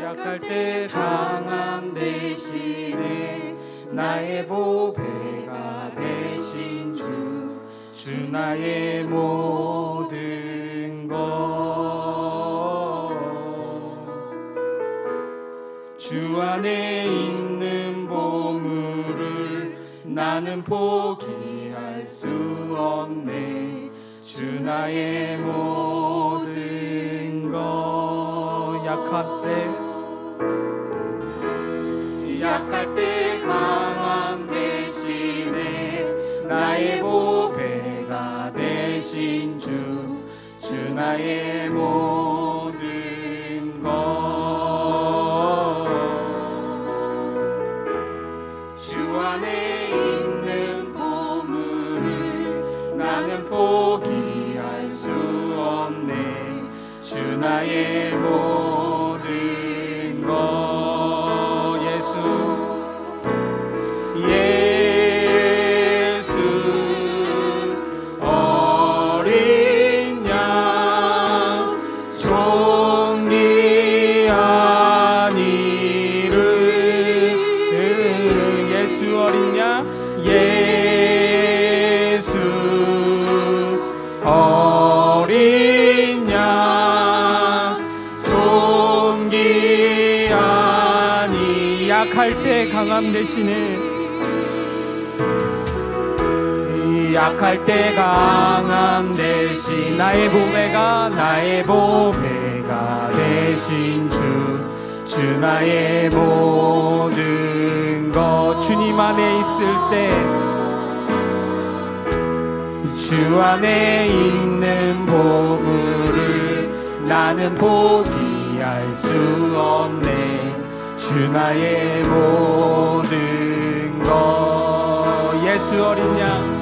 약할 때 강함 대신에 나의 보배가 되신 주 나의 모든 것. 주 안에 있는 보물을 나는 포기할 수 없네. 주 나의 모든 것. 약할 때 강함 대신에 나의 보배가 되신 주 나의 모든 것. 주 안에 있는 보물을 나는 포기할 수 없네. 주 나의 모든 것. 예수 어린 양 종기 아니를. 예수 어린 양 예수 어린 양 종기 아니. 약할 때 강함 대신에 약할 때 강함 대신 나의 보배가 되신 주 나의 모든 것. 주님 안에 있을 때 주 안에 있는 보물을 나는 포기할 수 없네. 주 나의 모든 것. 예수 어린 양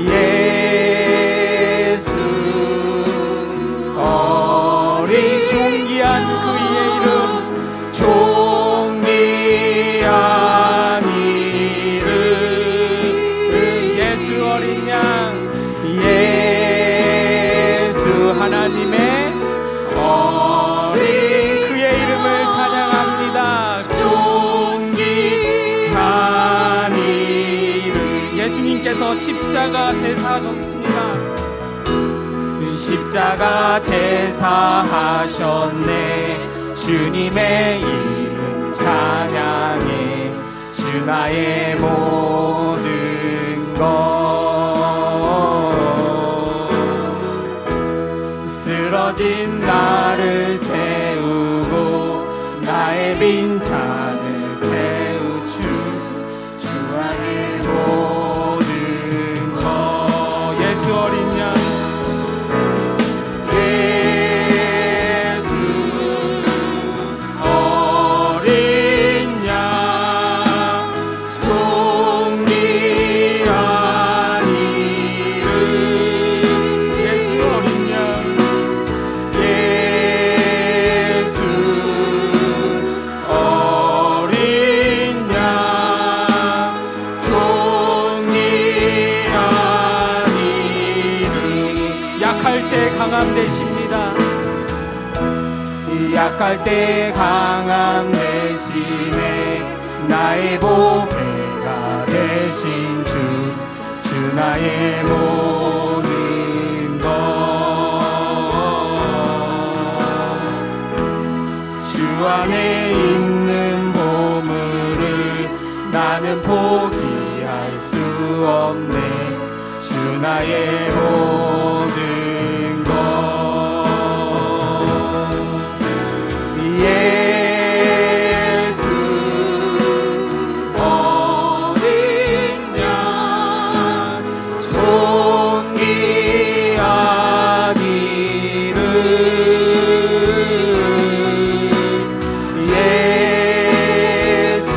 예수 어린 존귀한 그의 이름 존귀한 이름. 예수 어린 양 예수 하나님의 어린 그의 이름을 찬양합니다. 존귀한 이름. 예수님께서 십자가 제사하셨습니다. 십자가 제사하셨네. 주님의 이름 찬양해. 주 나의 모든 것. 쓰러진 나를 세우고 나의 빈잔을 채우주 주 안의 모든 것. 예수 어린 양 예수 어린 양 존귀한 이름. 예수 어린 양 예수 어린 양 존귀한 이름. 약할 때 강함 되십니다. 약할 때 강함 대신에 나의 보배가 되신 주 나의 모든 것. 주 안에 있는 보물을 나는 포기할 수 없네. 주 나의 모든 것. 예수 어린 양 존귀한 이름. 예수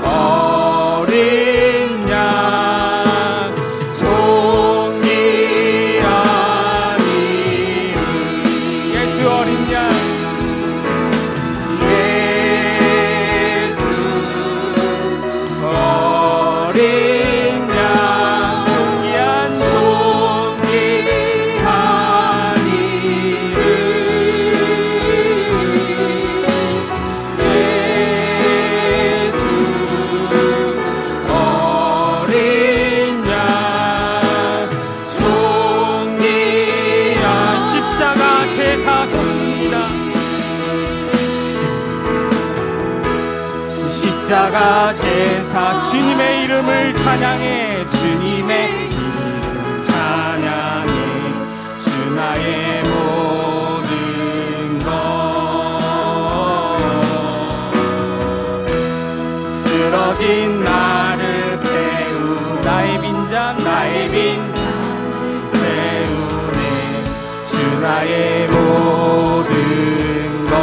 어린 양 존귀한 십자가 제사 주님의 이름을 찬양해 주님의 이름 찬양해 주 나의 모든 것 쓰러진 나를 세우 나의 빈잔 나의 빈잔을 세우네 주 나의 모든 것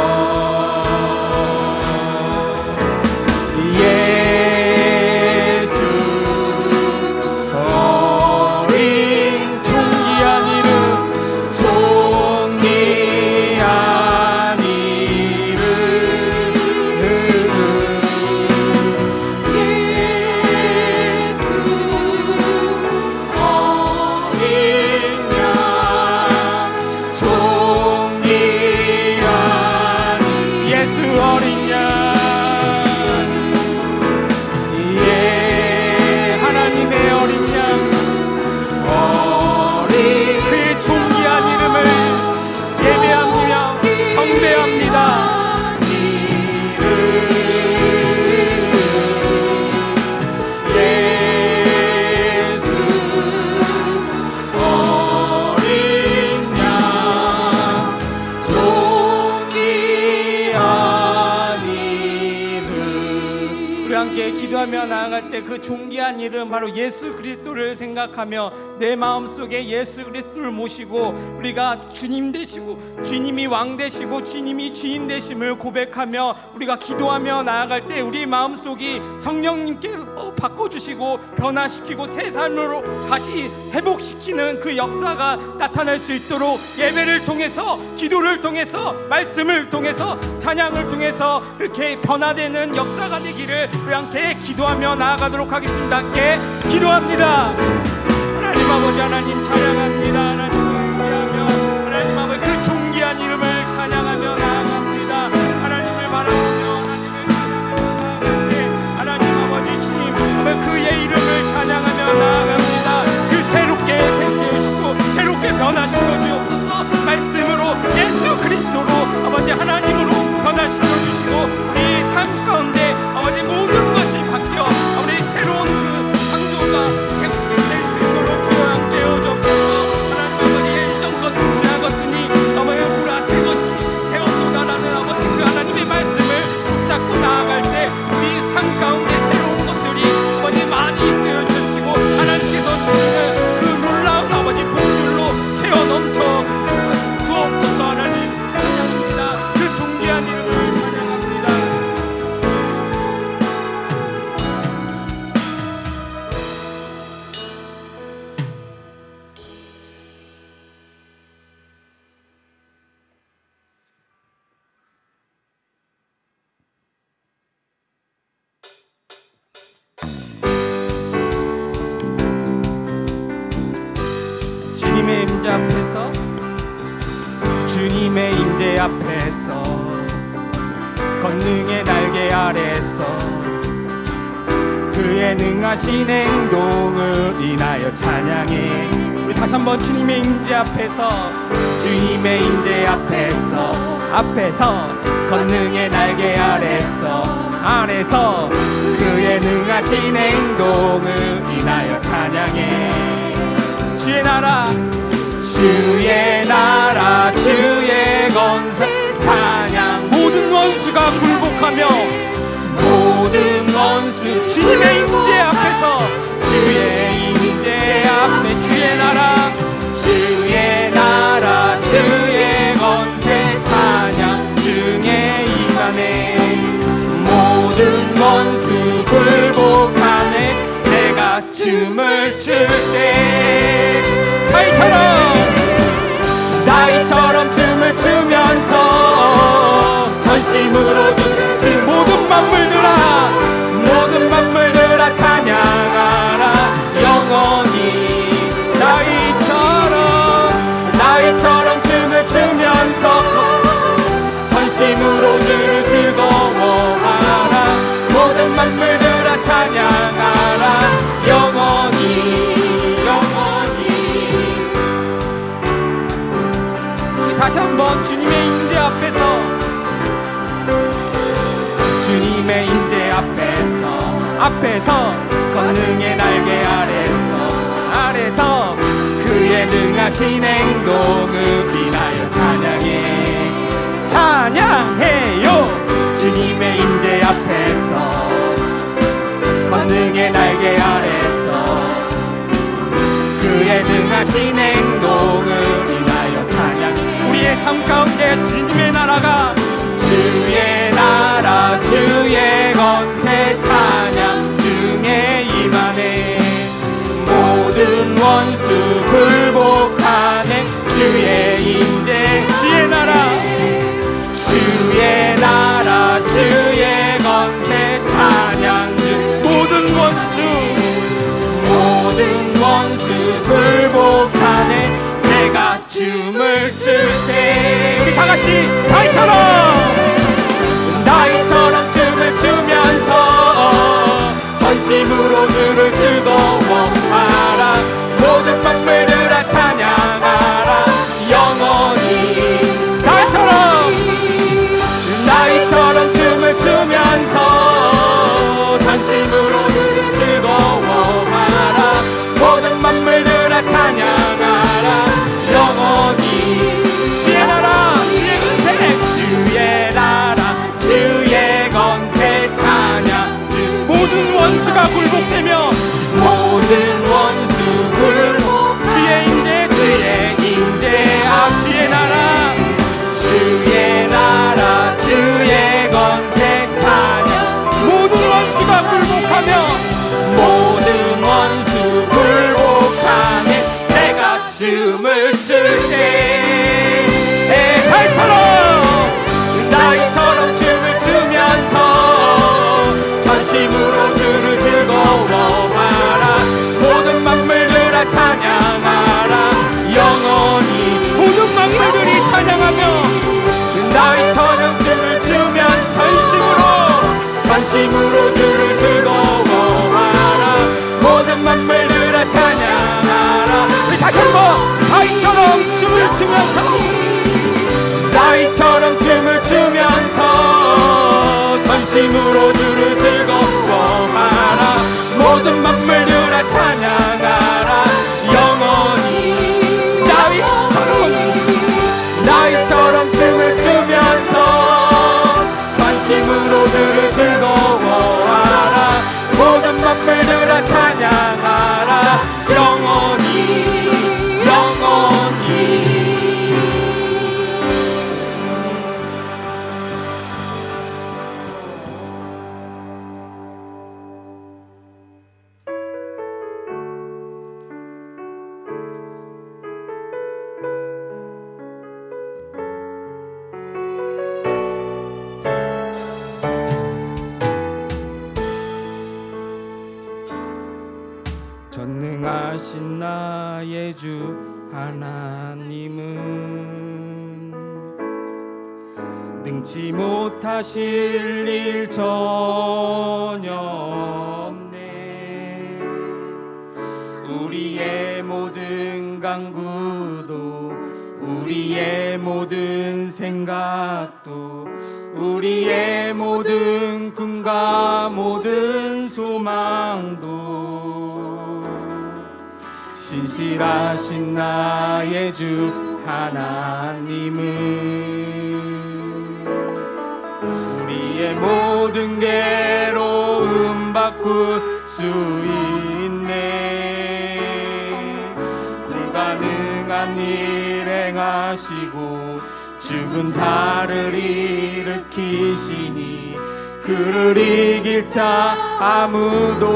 기도하며 나아갈 때 그 존귀한 이름 바로 예수 그리스도를 생각하며 내 마음속에 예수 그리스도를 모시고 우리가 주님 되시고 주님이 왕 되시고 주님이 주인 되심을 고백하며 우리가 기도하며 나아갈 때 우리 마음속이 성령님께 바꿔주시고 변화시키고 새 삶으로 다시 회복시키는 그 역사가 나타날 수 있도록 예배를 통해서 기도를 통해서 말씀을 통해서 찬양을 통해서 그렇게 변화되는 역사가 되기를 우리 함께 기도하며 나아가도록 하겠습니다. 함께 기도합니다. 하나님 아버지 하나님 찬양합니다. 하나님을 위하며 하나님 아버지 그 존귀한 이름을 찬양하며 나아갑니다. 하나님을 바라보며 하나님 아버지 주님 그의 이름을 찬양하며 나아갑니다. 그 새롭게 생겨주시고 새롭게 변화시켜 주옵소서. 말씀으로 예수 그리스도로 아버지 하나님으로 변화시켜 주시고 우리 삶 가운데 아버지 모든 것이 바뀌어 우리 새로운 그 창조가 될 수 있도록 주여 함께 해주옵소서. 하나님 아버지 일정 것은 지나갔으니 아버지 우라 새 것이 되었도다라는 아버지 그 하나님의 말씀을 붙잡고 나아갈 때 우리 삶 가운데 새로운 것들이 아버지 많이 되어주시고 하나님께서 주시는 그 놀라운 아버지 복들로 채워 넘쳐 주옵소서. 하나님 찬양합니다. 그 존귀한 이름을 찬양합니다. 주님의 임재 앞에서 주님의 임재 앞에서 권능의 날개 아래서 그의 능하신 행동을 인하여 찬양해. 우리 다시 한번 주님의 임재 앞에서 주님의 임재 앞에서 권능의 날개 아래서 그의 능하신 행동을 인하여 찬양해. 주의 나라 주의 권세 찬양. 모든 원수가 굴복하며 모든 원수 주님의 임재 앞에서 주의 임재 앞에 주의 나라 주의 권세 찬양 중에 임하네. 모든 원수 굴복하네. 내가 춤을 출 때 다윗처럼 춤을 추면서 전심으로 모든 만물들아 찬양하라 영원히. 다윗처럼 춤을 추면서 전심으로 주를 즐거워하라. 모든 만물들아 찬양하라 영원히. 다시 한번 주님의 임재 앞에서 주님의 임재 앞에서 권능의 날개 아래서 그의 능하신 행동을 인하여 찬양해요. 주님의 임재 앞에서 권능의 날개 아래서 그의 능하신 행동을 인하여 찬양. 우리의 삶 가운데 주님의 나라가, 주의 나라 주의 권세 찬양 중에 임하네. 모든 원수 굴복하네. 주의 임재 주의 나라 주의 권세 찬양 중 모든 원수 굴복하네. 내가 춤을 출 때 우리 다같이 다윗처럼 춤을 추면서 전심으로 주를 즐거워하라. 모든 만물들아 찬양하라. 영원히 다윗처럼 춤을 추면서 전심으로 주를 즐거워하라. 모든 만물들아 찬양하라. 영원히 주의 나라 주의 권세 찬양 중 모든 원수가 굴복되며 주의 임재 주의 나라 주의 권세 찬양. 모든 원수가 굴복하며 모든 원수 굴복하네. 내가 춤을 출 때 다윗처럼 춤을 추면서 전심으로 주를 즐거워하라. 모든 만물들아 찬양하라. 영원히 모든 만물들이 찬양하며 다윗처럼 춤을 추면 전심으로 주를 즐거워하라. 모든 만물들아 찬양하라. 우리 다시 한번 다윗처럼 춤을 추면서 전심으로 주를 즐거워하라. 모든 만물들아 찬양하라. 영원히 다윗처럼 춤을 추면서 전심으로 주를 즐거워하라. 모든 만물들아 찬양하라. 영원히 전능하신 나의 주 하나님은 능치 못하실 일 전혀 없네. 우리의 모든 간구도 우리의 모든 생각도 우리의 모든 꿈과 모든 소망도 신실하신 나의 주 하나님은 우리의 모든 괴로움 바꿀 수 있네. 불가능한 일 행하시고 죽은 자를 일으키시니 그를 이길 자 아무도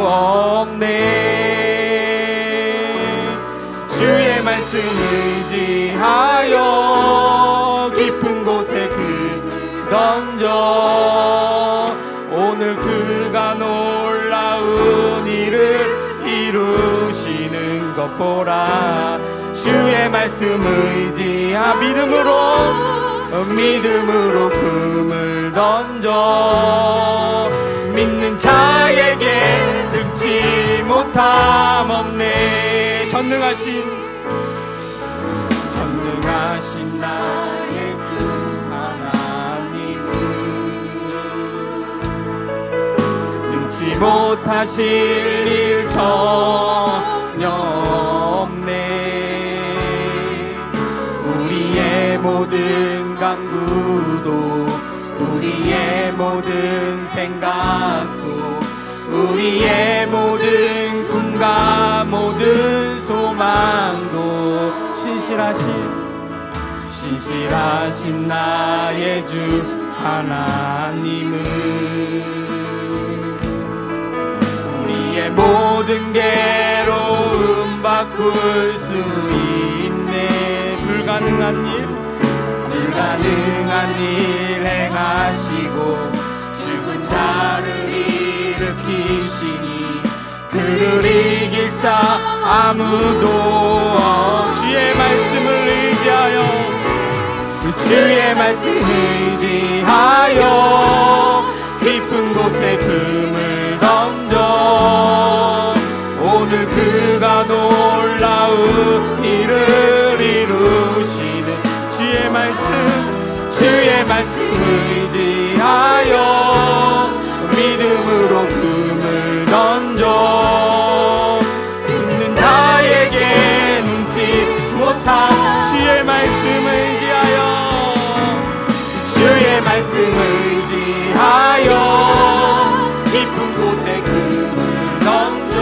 없네. 주의 말씀 의지하여 깊은 곳에 그 던져 오늘 그가 놀라운 일을 이루시는 것 보라. 주의 말씀 의지하 믿음으로 금을 던져 믿는 자에게 득치 못함 없네. 전능하신 나의 주 하나님은 못하실 일 전혀 없네. 우리의 모든 간구도 우리의 모든 생각도 우리의 모든 꿈과 모든 소망도 신실하신 나의 주 하나님은 우리의 모든 괴로움 바꿀 수 있네. 불가능한 일 행하시고 죽은 자를 일으키시니 그를 이길 자 아무도 주의 말씀을 의지하여 주의 말씀을 의지하여 깊은 곳에 금을 던져 오늘 그가 놀라운 일을 이루시는 주의 말씀 의지하여 믿음으로 금을 던져 믿는 자에게 눈치 못한 주의 말씀 의지하여 깊은 곳에 금을 던져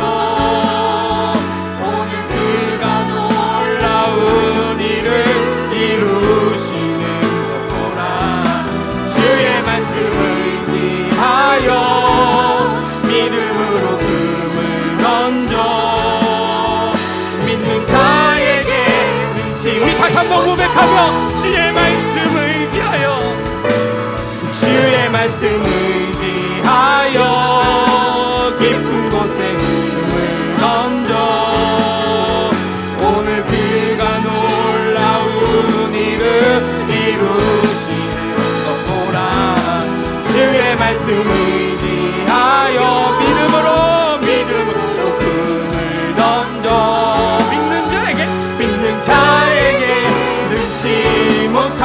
오늘 그가 놀라운 일을 이루시는 거라. 주의 말씀 의지하여 믿음으로 금을 던져 믿는 자에게 눈치. 우리 다시 한번 고백하며 주의 말씀 의지하여 주의 말씀 의지하여 깊은 곳에 금을 던져 오늘 그가 놀라운 일을 이루시는 것 보라. 주의 말씀 의지하여 믿음으로 금을 던져 믿는 자에게 능치 못한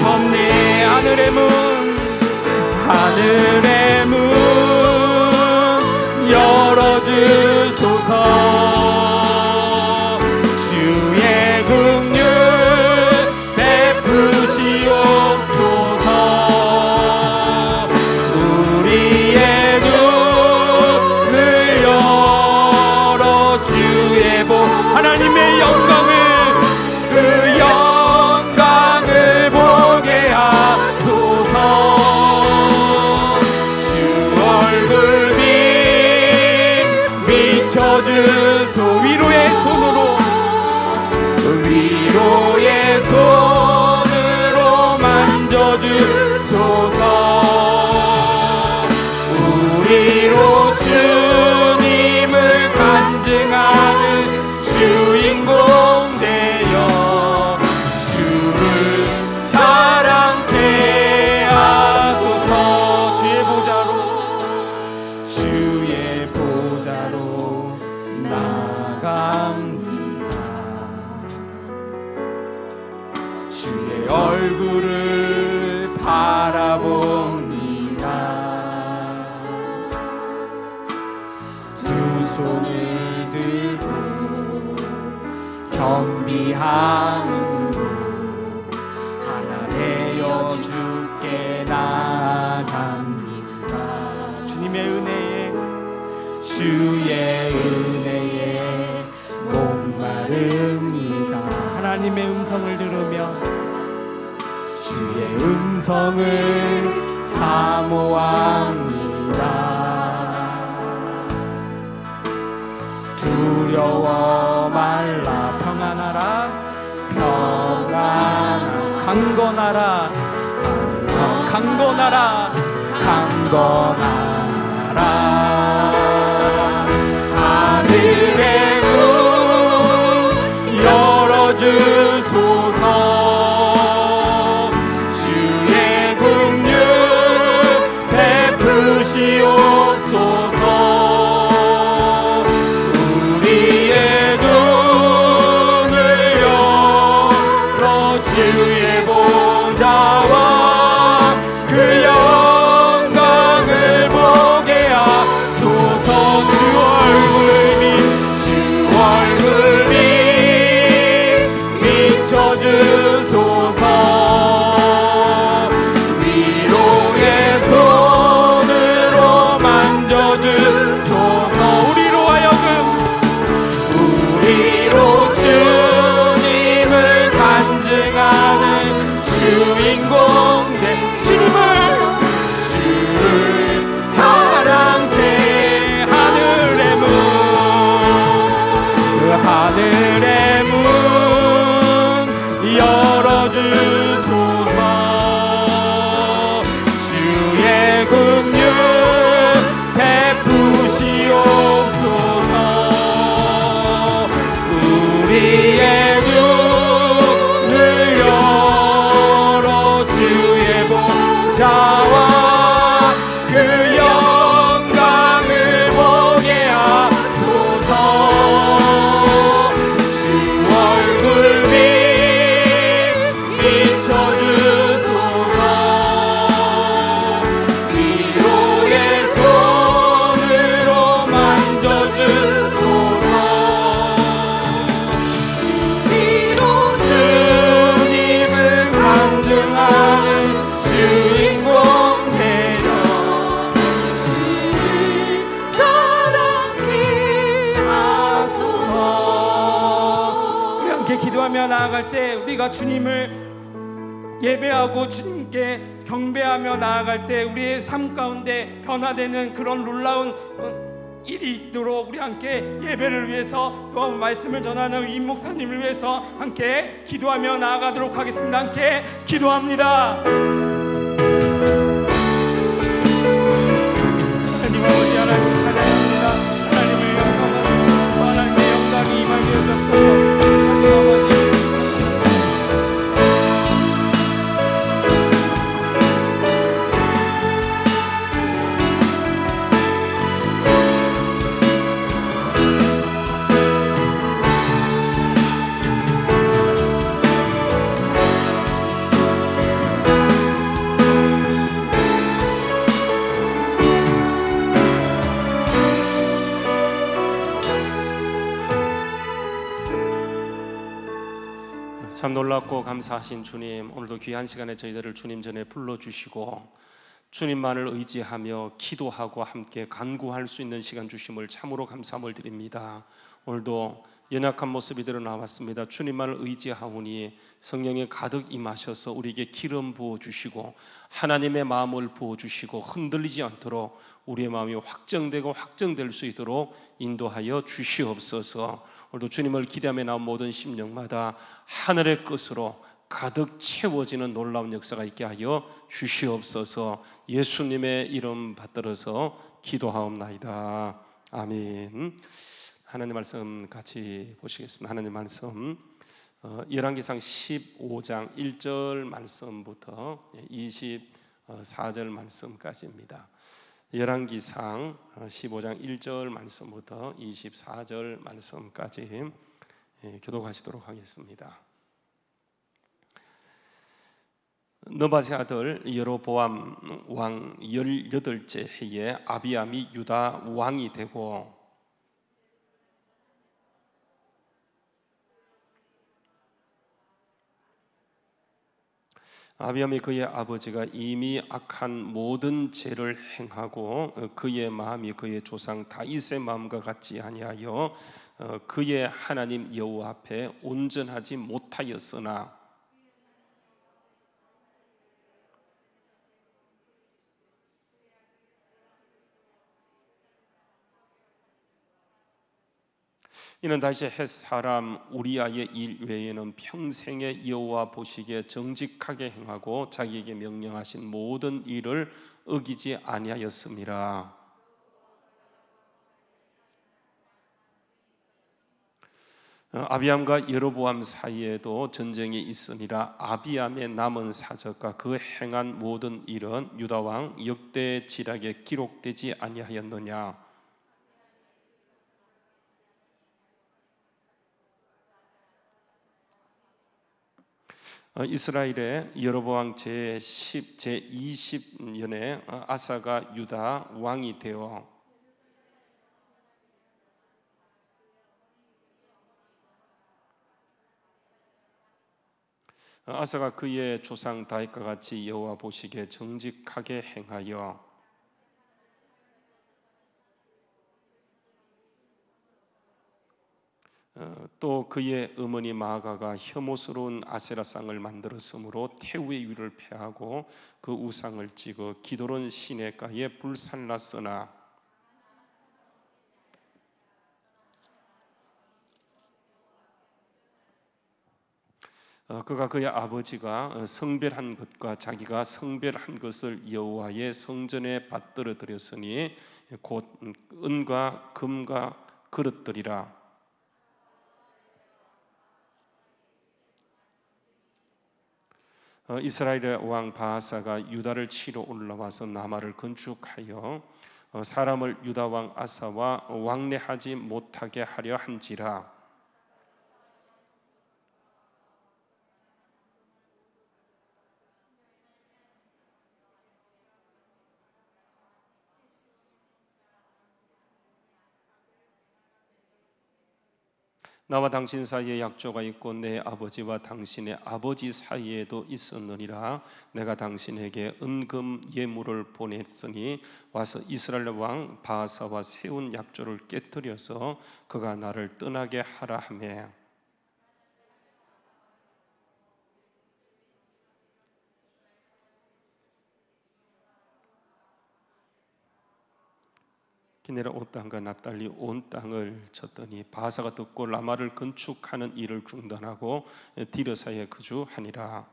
없네. 하늘의 문 열어주소서. 주의 긍휼 베푸시옵소서. 우리의 눈을 열어 주의 복 하나님의 영광을 그 영광을 보게 하소서. 비춰주소. 위로의 손으로 만져주소서. 우리로 주님을 간증하는 주인공 되어 주를 자랑케 하소서. 주의 보좌로 나갑니다. 주의 얼굴을 바라봅니다. 두 손을 들고 겸비함으로 하나 되어 주께 나갑니다. 주의 은혜에 목마릅니다. 하나님의 음성을 들으며 주의 음성을 사모합니다. 두려워 말라. 평안하라. 강건하라. 하늘의 문 열어주소서. 주의 긍휼 베푸시옵소서. 우리의 눈을 열어 주의 보좌와 그 영광을 보게 하소서. 주소서. 위로의 손으로 만져주소서. 우리로 주님을 간증하는 주인공 된 주님을 사랑케 하늘의 문, 그 하늘의 문 열어주소서. 주의 긍휼 베푸시옵소서. 우리의 눈을 열어 주의 보좌와 그 영광을 보게 하소서. 주 얼굴 빛 비춰주소서. 위로의 손으로 만져주소서. 주님을 간증하는 주인공 되려 주를 사랑케 하소서. 우리 함께 기도하며 나아갈 때 우리가 주님을 예배하고 주님께 경배하며 나아갈 때 우리의 삶 가운데 변화되는 그런 놀라운 일이 있도록 우리 함께 예배를 위해서 또 말씀을 전하는 임 목사님을 위해서 함께 기도하며 나아가도록 하겠습니다. 함께 기도합니다. 하나님 아버지, 하나님을 찬양합니다. 하나님을 영광하는 주소서. 하나님의 영광이 임하게 해주옵소서. 하나님 아버지, 참 놀랍고 감사하신 주님, 오늘도 귀한 시간에 저희들을 주님 전에 불러주시고 주님만을 의지하며 기도하고 함께 간구할 수 있는 시간 주심을 참으로 감사함을 드립니다. 오늘도 연약한 모습이 드러나왔습니다. 주님만을 의지하오니 성령이 가득 임하셔서 우리에게 기름 부어주시고 하나님의 마음을 부어주시고 흔들리지 않도록 우리의 마음이 확정되고 확정될 수 있도록 인도하여 주시옵소서. 오늘도 주님을 기대하며 나온 모든 심령마다 하늘의 것으로 가득 채워지는 놀라운 역사가 있게 하여 주시옵소서. 예수님의 이름 받들어서 기도하옵나이다. 아멘. 하나님 말씀 같이 보시겠습니다. 하나님 말씀 열왕기상 15장 1절 말씀부터 24절 말씀까지입니다. 열왕기상 15장 1절 말씀부터 24절 말씀까지 교독하시도록 하겠습니다. 느밧의 아들 여로보암 왕 18째 해에 아비암이 유다 왕이 되고 아비암이 그의 아버지가 이미 악한 모든 죄를 행하고 그의 마음이 그의 조상 다윗의 마음과 같지 아니하여 그의 하나님 여호와 앞에 온전하지 못하였으나 이는 다시 헷 사람 우리아의 일 외에는 평생에 여호와 보시기에 정직하게 행하고 자기에게 명령하신 모든 일을 어기지 아니하였음이라. 아비암과 여로보암 사이에도 전쟁이 있으니라. 아비암의 남은 사적과 그 행한 모든 일은 유다 왕 역대 지략에 기록되지 아니하였느냐. 이스라엘의 여로보암 제20년에 아사가 유다 왕이 되어 아사가 그의 조상 다윗과 같이 여호와 보시기에 정직하게 행하여 또 그의 어머니 마아가가 혐오스러운 아세라상을 만들었으므로 태우의 위를 패하고 그 우상을 찍어 기도론 시내가에 불살랐으나 그가 그의 아버지가 성별한 것과 자기가 성별한 것을 여호와의 성전에 받들어 드렸으니 곧 은과 금과 그릇들이라. 이스라엘의 왕 바하사가 유다를 치러 올라와서 라마를 건축하여 사람을 유다 왕 아사와 왕래하지 못하게 하려 한지라. 나와 당신 사이에 약조가 있고 내 아버지와 당신의 아버지 사이에도 있었느니라. 내가 당신에게 은금 예물을 보냈으니 와서 이스라엘 왕 바하사와 세운 약조를 깨뜨려서 그가 나를 떠나게 하라 하매 기네라 온 땅과 납달리 온 땅을 쳤더니 바하사가 듣고 라마를 건축하는 일을 중단하고 디르사에 거주하니라.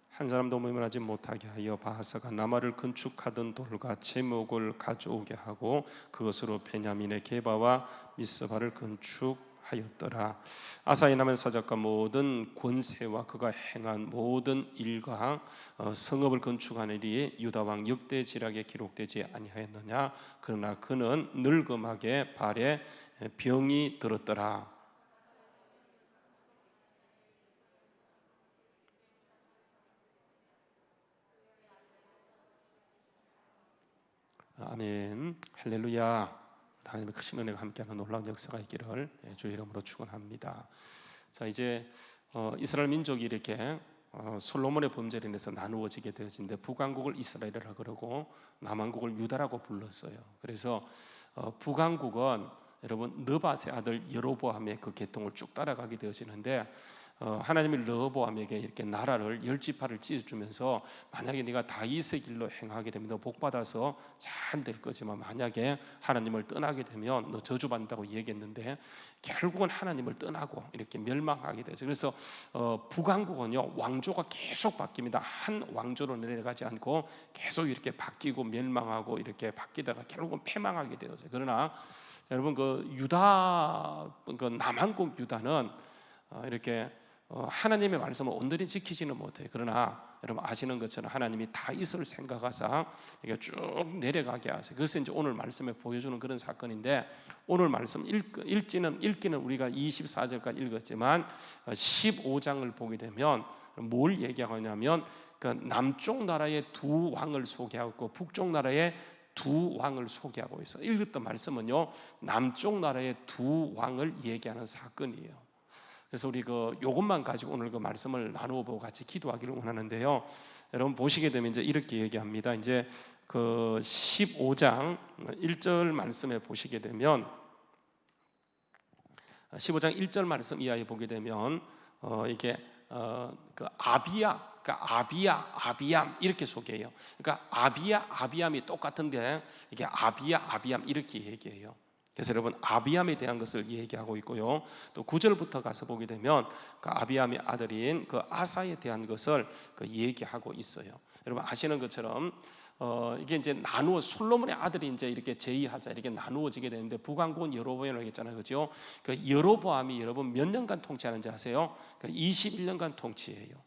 한 사람도 모임하지 못하게 하여 바하사가 라마를 건축하던 돌과 제목을 가져오게 하고 그것으로 베냐민의 게바와 미스바를 건축하였더라. 아사의 남은 사적과 모든 권세와 그가 행한 모든 일과 성읍을 건축한 일이 유다 왕 역대지략에 기록되지 아니하였느냐. 그러나 그는 늙음하게 발에 병이 들었더라. 아멘. 할렐루야. 하나님의 크신 은혜가 함께하는 놀라운 역사가 있기를 주의 이름으로 축원합니다. 자, 이제 이스라엘 민족이 이렇게 솔로몬의 범죄로 인해서 나누어지게 되어진데 북왕국을 이스라엘이라 그러고 남왕국을 유다라고 불렀어요. 그래서 북왕국은 여러분 느밧의 아들 여로보암의 그 계통을 쭉 따라가게 되어지는데 하나님이 르호보암에게 이렇게 나라를 10지파를 찢어주면서 만약에 네가 다윗의 길로 행하게 되면 너 복받아서 잘 될 거지만 만약에 하나님을 떠나게 되면 너 저주받는다고 얘기했는데 결국은 하나님을 떠나고 이렇게 멸망하게 되죠. 그래서 북왕국은요 왕조가 계속 바뀝니다. 한 왕조로 내려가지 않고 계속 이렇게 바뀌고 멸망하고 이렇게 바뀌다가 결국은 패망하게 되죠. 그러나 여러분 그 유다 그 남한국 유다는 이렇게 하나님의 말씀을 온전히 지키지는 못해요. 그러나 여러분 아시는 것처럼 하나님이 다윗을 생각하사 이게 쭉 내려가게 하세요. 그래서 이제 오늘 말씀에 보여주는 그런 사건인데 오늘 말씀 읽기는 우리가 24절까지 읽었지만 15장을 보게 되면 뭘 얘기하고 있냐면 그 남쪽 나라의 두 왕을 소개하고 있고 북쪽 나라의 두 왕을 소개하고 있어요. 읽었던 말씀은요 남쪽 나라의 두 왕을 얘기하는 사건이에요. 그래서 우리 요것만 가지고 오늘 그 말씀을 나누어 보고 같이 기도하기를 원하는데요. 여러분 보시게 되면 이제 이렇게 얘기합니다. 이제 그 15장 1절 말씀에 보시게 되면 15장 1절 말씀 이하에 보게 되면 이게 그 아비암 이렇게 소개해요. 그러니까 아비암이 똑같은데 이게 아비암 이렇게 얘기해요. 그래서 여러분 아비암에 대한 것을 얘기하고 있고요. 또 9절부터 가서 보게 되면 그 아비암의 아들인 그 아사에 대한 것을 얘기하고 있어요. 여러분 아시는 것처럼 이게 이제 나누어 솔로몬의 아들이 이제 이렇게 제의하자 이렇게 나누어지게 되는데 북왕국은 여로보암이라고 했잖아요, 그렇죠? 그 여로보암이 여러분 몇 년간 통치하는지 아세요? 21년간 통치해요.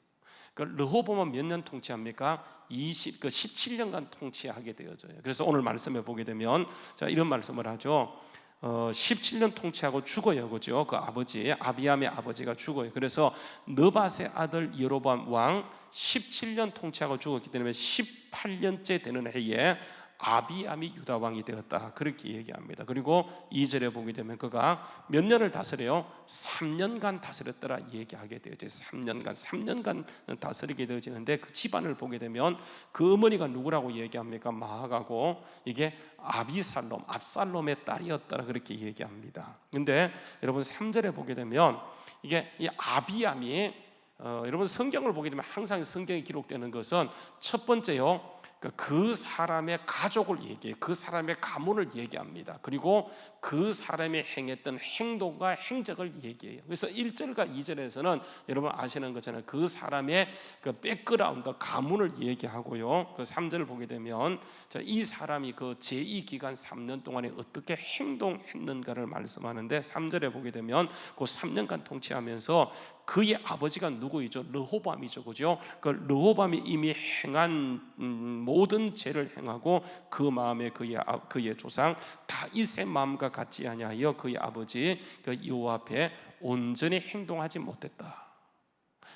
그 르호보암은 몇 년 통치합니까? 17년간 통치하게 되어져요. 그래서 오늘 말씀에 보게 되면 자 이런 말씀을 하죠. 17년 통치하고 죽어요, 그죠? 그 아버지 아비암의 아버지가 죽어요. 그래서 느밧의 아들 여로보암 왕 17년 통치하고 죽었기 때문에 18년째 되는 해에 아비암이 유다 왕이 되었다, 그렇게 얘기합니다. 그리고 2절에 보게 되면 그가 몇 년을 다스려요? 3년간 다스렸더라 얘기하게 되어져. 3년간 다스리게 되어지는데 그 집안을 보게 되면 그 어머니가 누구라고 얘기합니까? 마아가고 이게 아비살롬, 압살롬의 딸이었더라 그렇게 얘기합니다. 근데 여러분 3절에 보게 되면 이게 이 아비암이 여러분 성경을 보게 되면 항상 성경에 기록되는 것은 첫 번째요, 그 사람의 가족을 얘기해요. 그 사람의 가문을 얘기합니다. 그리고 그 사람이 행했던 행동과 행적을 얘기해요. 그래서 1절과 2절에서는 여러분 아시는 것처럼 그 사람의 그 백그라운드, 가문을 얘기하고요. 그 3절을 보게 되면 이 사람이 그 제2기간 3년 동안에 어떻게 행동했는가를 말씀하는데 3절에 보게 되면 그 3년간 통치하면서 그의 아버지가 누구이죠? 르호밤이죠, 그죠? 그 르호밤이 이미 행한 모든 죄를 행하고 그 마음에 그의 조상 다윗의 마음과 같지 아니하여 그의 아버지 그 여호와 앞에 온전히 행동하지 못했다.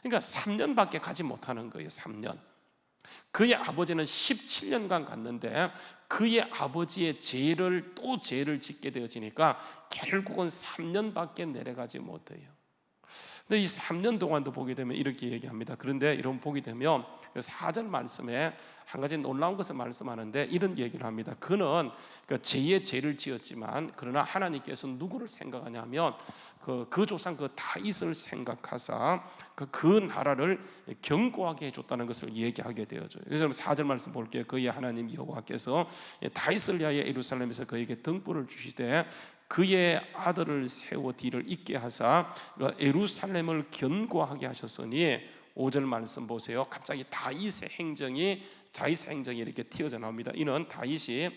그러니까 3년밖에 가지 못하는 거예요. 3년. 그의 아버지는 17년간 갔는데 그의 아버지의 죄를 짓게 되어지니까 결국은 3년밖에 내려가지 못해요. 근데 이 3년 동안도 보게 되면 이렇게 얘기합니다. 그런데 이런 보게 되면 4절 말씀에 한 가지 놀라운 것을 말씀하는데 이런 얘기를 합니다. 그는 제2의 죄를 지었지만 그러나 하나님께서 누구를 생각하냐면 그 조상 그 다윗을 생각하사 그 나라를 견고하게 해줬다는 것을 얘기하게 되어져요. 그래서 4절 말씀 볼게요. 그의 하나님 여호와께서 다윗을 위하여 예루살렘에서 그에게 등불을 주시되 그의 아들을 세워 뒤를 잇게 하사 예루살렘을 견고하게 하셨으니 5절 말씀 보세요. 갑자기 다윗의 행정이 이렇게 튀어져 나옵니다. 이는 다윗이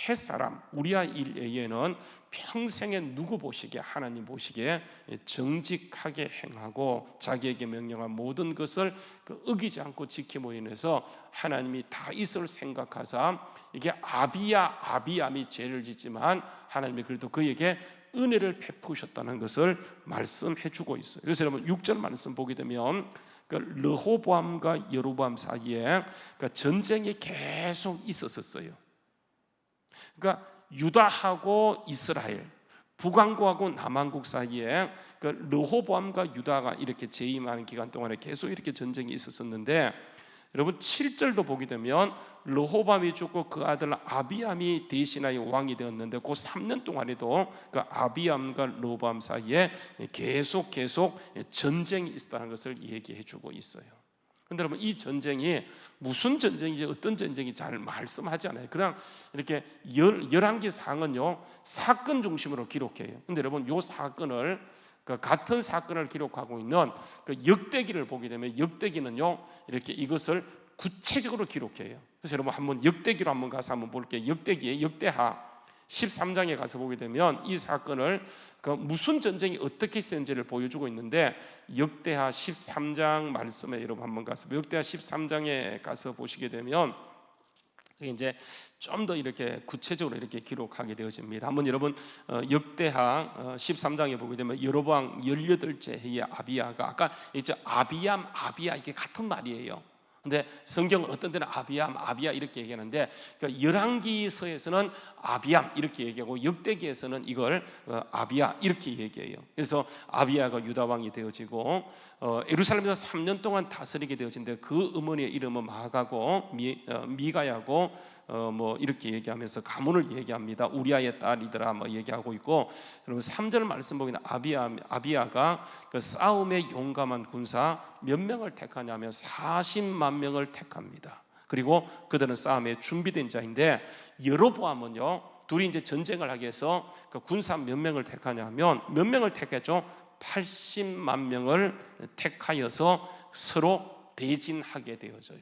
햇사람 우리아 일에는 평생에 누구 보시기에 하나님 보시기에 정직하게 행하고 자기에게 명령한 모든 것을 어기지 않고 지킴으로 인해서 하나님이 다윗을 생각하사 이게 아비암이 죄를 짓지만 하나님이 그래도 그에게 은혜를 베푸셨다는 것을 말씀해 주고 있어요. 그래서 여러분 6절 말씀 보게 되면 르호보암과 여로보암 사이에 전쟁이 계속 있었어요. 그러니까 유다하고 이스라엘, 북왕국하고 남왕국 사이에 르호보암과 유다가 이렇게 재임하는 기간 동안에 계속 이렇게 전쟁이 있었는데 여러분 7절도 보게 되면 르호보암이 죽고 그 아들 아비암이 대신하여 왕이 되었는데 그 3년 동안에도 그 아비암과 르호보암 사이에 계속 전쟁이 있었다는 것을 얘기해 주고 있어요. 그런데 여러분 이 전쟁이 무슨 전쟁인지 어떤 전쟁인지 잘 말씀하지 않아요. 그냥 이렇게 열왕기상은요 사건 중심으로 기록해요. 그런데 여러분 이 사건을 같은 사건을 기록하고 있는 역대기를 보게 되면 역대기는요 이렇게 이것을 구체적으로 기록해요. 그래서 여러분 한번 역대기로 한번 가서 한번 볼게요. 역대기의 역대하 13장에 가서 보게 되면 이 사건을 무슨 전쟁이 어떻게 있었는지를 보여주고 있는데 역대하 13장 말씀에 여러분 한번 가서 역대하 13장에 가서 보시게 되면 이제 좀 더 이렇게 구체적으로 이렇게 기록하게 되어집니다. 한번 여러분 역대하 13장에 보게 되면 여로보암 18째 해에 아비야가 아까 이제 아비야 이게 같은 말이에요. 근데 성경은 어떤 때는 아비야 이렇게 얘기하는데 그러니까 열왕기서에서는 아비암 이렇게 얘기하고 역대기에서는 이걸 아비야 이렇게 얘기해요. 그래서 아비야가 유다 왕이 되어지고 예루살렘에서 3년 동안 다스리게 되어진데 그 어머니의 이름은 마가고 미가야고 뭐 이렇게 얘기하면서 가문을 얘기합니다. 우리아의 딸이더라 뭐 얘기하고 있고 여러분 3절 말씀 보면 아비야가 그 싸움에 용감한 군사 몇 명을 택하냐면 40만 명을 택합니다. 그리고 그들은 싸움에 준비된 자인데 여로보암은요 둘이 이제 전쟁을 하기 위해서 그 군사 몇 명을 택하냐면 몇 명을 택했죠? 80만 명을 택하여서 서로 대진하게 되어져요.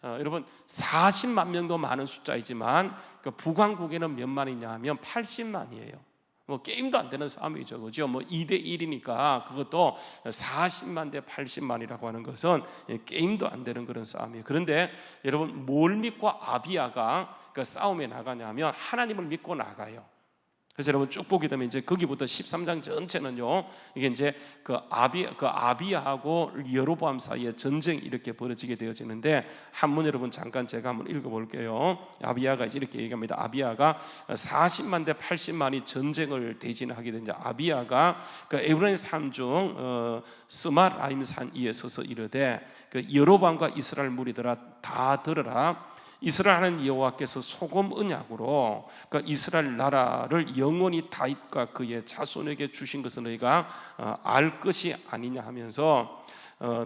여러분 40만 명도 많은 숫자이지만 그 북왕국에는 몇 만이냐 하면 80만이에요. 뭐 게임도 안 되는 싸움이죠, 그죠? 뭐 2대 1이니까 그것도 40만 대 80만이라고 하는 것은 게임도 안 되는 그런 싸움이에요. 그런데 여러분 뭘 믿고 아비야가 그 싸움에 나가냐면 하나님을 믿고 나가요. 그래서 여러분 쭉 보게 되면 이제 거기부터 13장 전체는요, 이게 이제 그 아비야하고 여로보암 사이에 전쟁이 이렇게 벌어지게 되어지는데, 한문 여러분 잠깐 제가 한번 읽어볼게요. 아비야가 이제 이렇게 얘기합니다. 아비야가 40만 대 80만이 전쟁을 대진하게 된 아비야가 그 에브라임 산 중 스마라임 산 위에 서서 이르되, 그 여로보암과 이스라엘 무리들아 다 들으라. 이스라엘 하나님 여호와께서 소금 언약으로 그러니까 이스라엘 나라를 영원히 다윗과 그의 자손에게 주신 것을 너희가 알 것이 아니냐 하면서,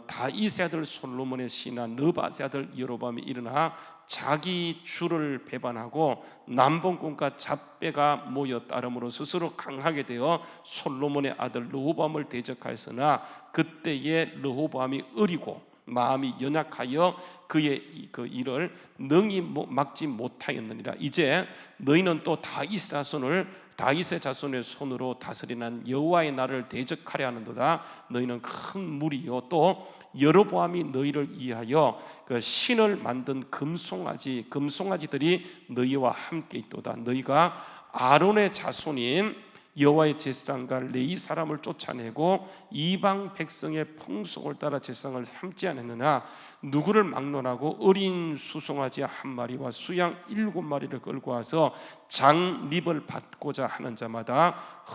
다윗의 아들 솔로몬의 신하 느밧의 아들 여로보암이 일어나 자기 주를 배반하고 남봉꾼과 잡배가 모여 따름으로 스스로 강하게 되어 솔로몬의 아들 르호보암을 대적하였으나 그때의 르호보암이 어리고 마음이 연약하여 그의 그 일을 능히 막지 못하였느니라. 이제 너희는 또 다윗의 자손의 손으로 다스리는 여호와의 나라를 대적하려 하는도다. 너희는 큰 무리요, 또 여로보암이 너희를 위하여 그 신을 만든 금송아지들이 너희와 함께 있도다. 너희가 아론의 자손인 여호와의 제사장과 레위 사람을 쫓아내고 이방 백성의 풍속을 따라 제사장을 삼지 않았느냐. 누구를 막론하고 어린 수송아지 한 마리와 수양 7마리를 끌고 와서 장립을 받고자 하는 자마다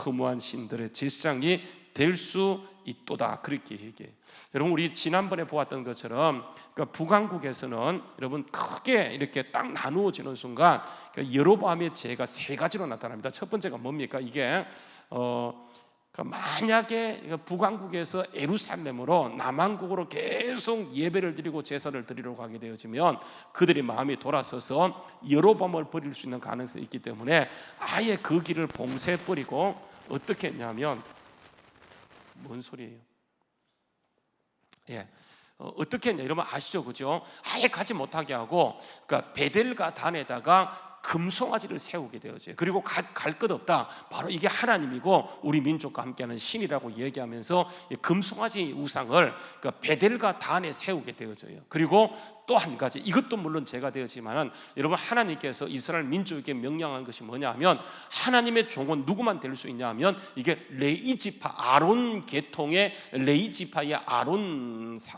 허무한 신들의 제사장이 될 수 있도다. 그렇게 얘기해요. 여러분, 우리 지난번에 보았던 것처럼 그러니까 북왕국에서는 여러분 크게 이렇게 딱 나누어지는 순간 그러니까 여로보암의 죄가 세 가지로 나타납니다. 첫 번째가 뭡니까? 이게 만약에 북왕국에서 예루살렘으로 남왕국으로 계속 예배를 드리고 제사를 드리려고 하게 되어지면 그들의 마음이 돌아서서 여로보암을 버릴 수 있는 가능성이 있기 때문에 아예 그 길을 봉쇄해버리고 어떻게 했냐면, 뭔 소리예요? 어떻게 했냐 이러면 아시죠, 그죠? 아예 가지 못하게 하고, 그러니까 베델과 단에다가 금송아지를 세우게 되어져요. 그리고 갈 것 없다. 바로 이게 하나님이고 우리 민족과 함께하는 신이라고 얘기하면서 금송아지 우상을 그러니까 베델과 단에 세우게 되어져요. 그리고 또 한 가지, 이것도 물론 죄가 되었지만은 여러분, 하나님께서 이스라엘 민족에게 명령한 것이 뭐냐 하면, 하나님의 종은 누구만 될 수 있냐 하면 이게 레위지파, 아론 계통의 레위지파의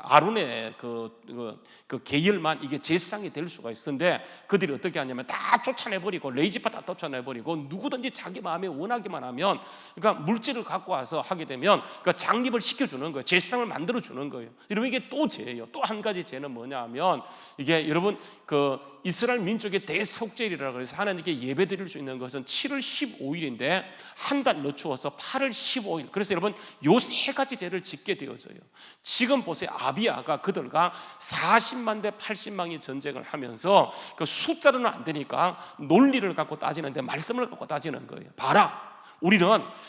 아론의 그 계열만 이게 제사장이 될 수가 있었는데, 그들이 어떻게 하냐면 다 쫓아내버리고, 레위지파 다 쫓아내버리고 누구든지 자기 마음에 원하기만 하면, 그러니까 물질을 갖고 와서 하게 되면 그러니까 장립을 시켜주는 거예요. 제사장을 만들어주는 거예요. 여러분, 이게 또 죄예요. 또 한 가지 죄는 뭐냐 하면, 이게 여러분 그 이스라엘 민족의 대속죄일이라고 해서 하나님께 예배 드릴 수 있는 것은 7월 15일인데 한 달 늦추어서 8월 15일. 그래서 여러분, 요 세 가지 죄를 짓게 되어져요. 지금 보세요. 아비야가 그들과 40만 대 80만이 전쟁을 하면서 그 숫자로는 안 되니까 논리를 갖고 따지는데 말씀을 갖고 따지는 거예요. 봐라, 우리는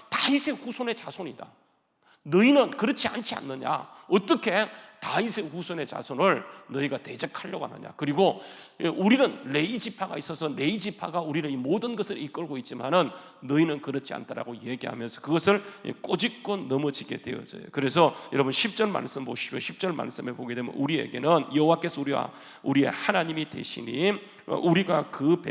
다윗의 후손의 자손이다. 너희는 그렇지 않지 않느냐? 어떻게 다윗의 후손의 자손을 너희가 대적하려고 하느냐? 그리고 우리는 레위 지파가 있어서 레위 지파가 우리는 이 모든 것을 이끌고 있지만은 너희는 그렇지 않다라고 얘기하면서 그것을 꼬집고 넘어지게 되어져요. 그래서 여러분 10절 말씀 보십시오. 10절 말씀에 보게 되면, 우리에게는 여호와께서 우리의 하나님이 되시니 우리가 그를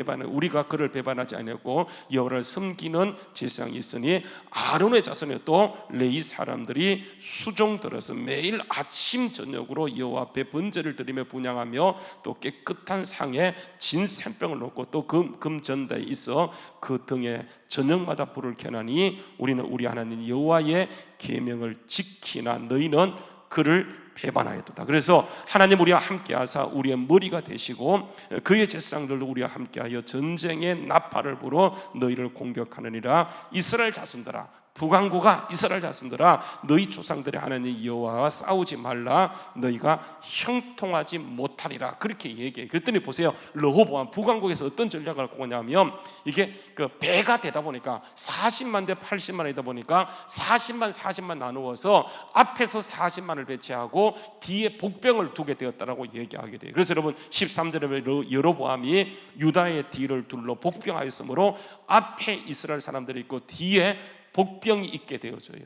배반하지 아니하고 여호와를 섬기는 제사장이 있으니 아론의 자손에 또 레위 사람들이 수종 들어서 매일 아침 저녁으로 여호와 앞에 번제를 드리며 분향하며 또 깨끗한 상에 진 샘병을 놓고 또 금전대에 있어 그 등에 저녁마다 불을 켜나니 우리는 우리 하나님 여호와의 계명을 지키나 너희는 그를 배반하였도다. 그래서 하나님 우리와 함께하사 우리의 머리가 되시고 그의 제사장들도 우리와 함께하여 전쟁의 나팔을 불어 너희를 공격하느니라. 이스라엘 자손들아, 북왕국아, 이스라엘 자손들아, 너희 조상들의 하나님 여호와와 싸우지 말라. 너희가 형통하지 못하리라. 그렇게 얘기해. 그랬더니 보세요, 르호보암 북왕국에서 어떤 전략을 갖고 오냐면, 이게 그 배가 되다 보니까 40만 대 80만이다 보니까 40만 나누어서 앞에서 40만을 배치하고 뒤에 복병을 두게 되었다라고 얘기하게 돼요. 그래서 여러분 13절에 여로보암이 유다의 뒤를 둘러 복병하였으므로 앞에 이스라엘 사람들이 있고 뒤에 복병이 있게 되어져요.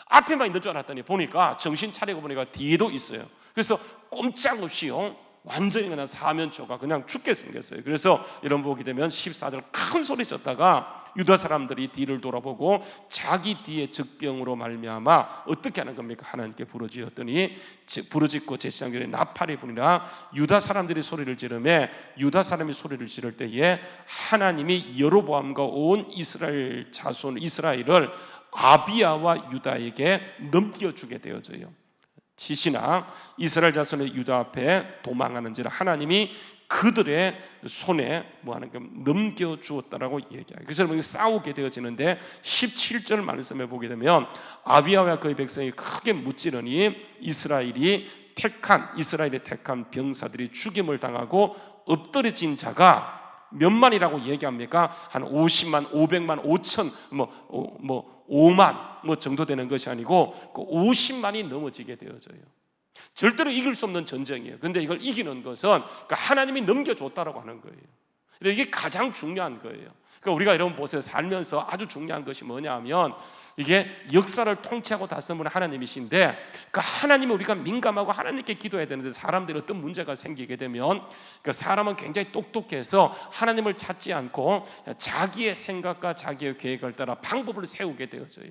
앞에만 있는 줄 알았더니 보니까 정신 차리고 보니까 뒤에도 있어요. 그래서 꼼짝없이요, 완전히 그냥 사면초가 그냥 죽게 생겼어요. 그래서 이런 보게 되면 14절 큰 소리 쳤다가 유다 사람들이 뒤를 돌아보고 자기 뒤에 적병으로 말미암아 어떻게 하는 겁니까? 하나님께 부르짖었더니 부르짖고 제사장들이 나팔이 부니라. 유다 사람들이 소리를 지르매 유다 사람이 소리를 지를 때에 하나님이 여로보암과 온 이스라엘 자손 이스라엘을 아비야와 유다에게 넘겨주게 되어져요. 지시나 이스라엘 자손의 유다 앞에 도망하는지라 하나님이 그들의 손에 뭐하는 거 넘겨주었다라고 얘기해요. 그래서 싸우게 되어지는데 17절 말씀에 보게 되면 아비야와 그의 백성이 크게 무찌르니 이스라엘의 택한 병사들이 죽임을 당하고 엎드려진 자가 몇 만이라고 얘기합니까? 한 50만, 500만, 5천, 5만 정도 되는 것이 아니고 50만이 넘어지게 되어져요. 절대로 이길 수 없는 전쟁이에요. 그런데 이걸 이기는 것은 하나님이 넘겨줬다라고 하는 거예요. 이게 가장 중요한 거예요. 그러니까 우리가 여러분 보세요. 살면서 아주 중요한 것이 뭐냐면 이게 역사를 통치하고 다스리는 하나님이신데 그 하나님이 우리가 민감하고 하나님께 기도해야 되는데 사람들이 어떤 문제가 생기게 되면 그 사람은 굉장히 똑똑해서 하나님을 찾지 않고 자기의 생각과 자기의 계획을 따라 방법을 세우게 되어져요.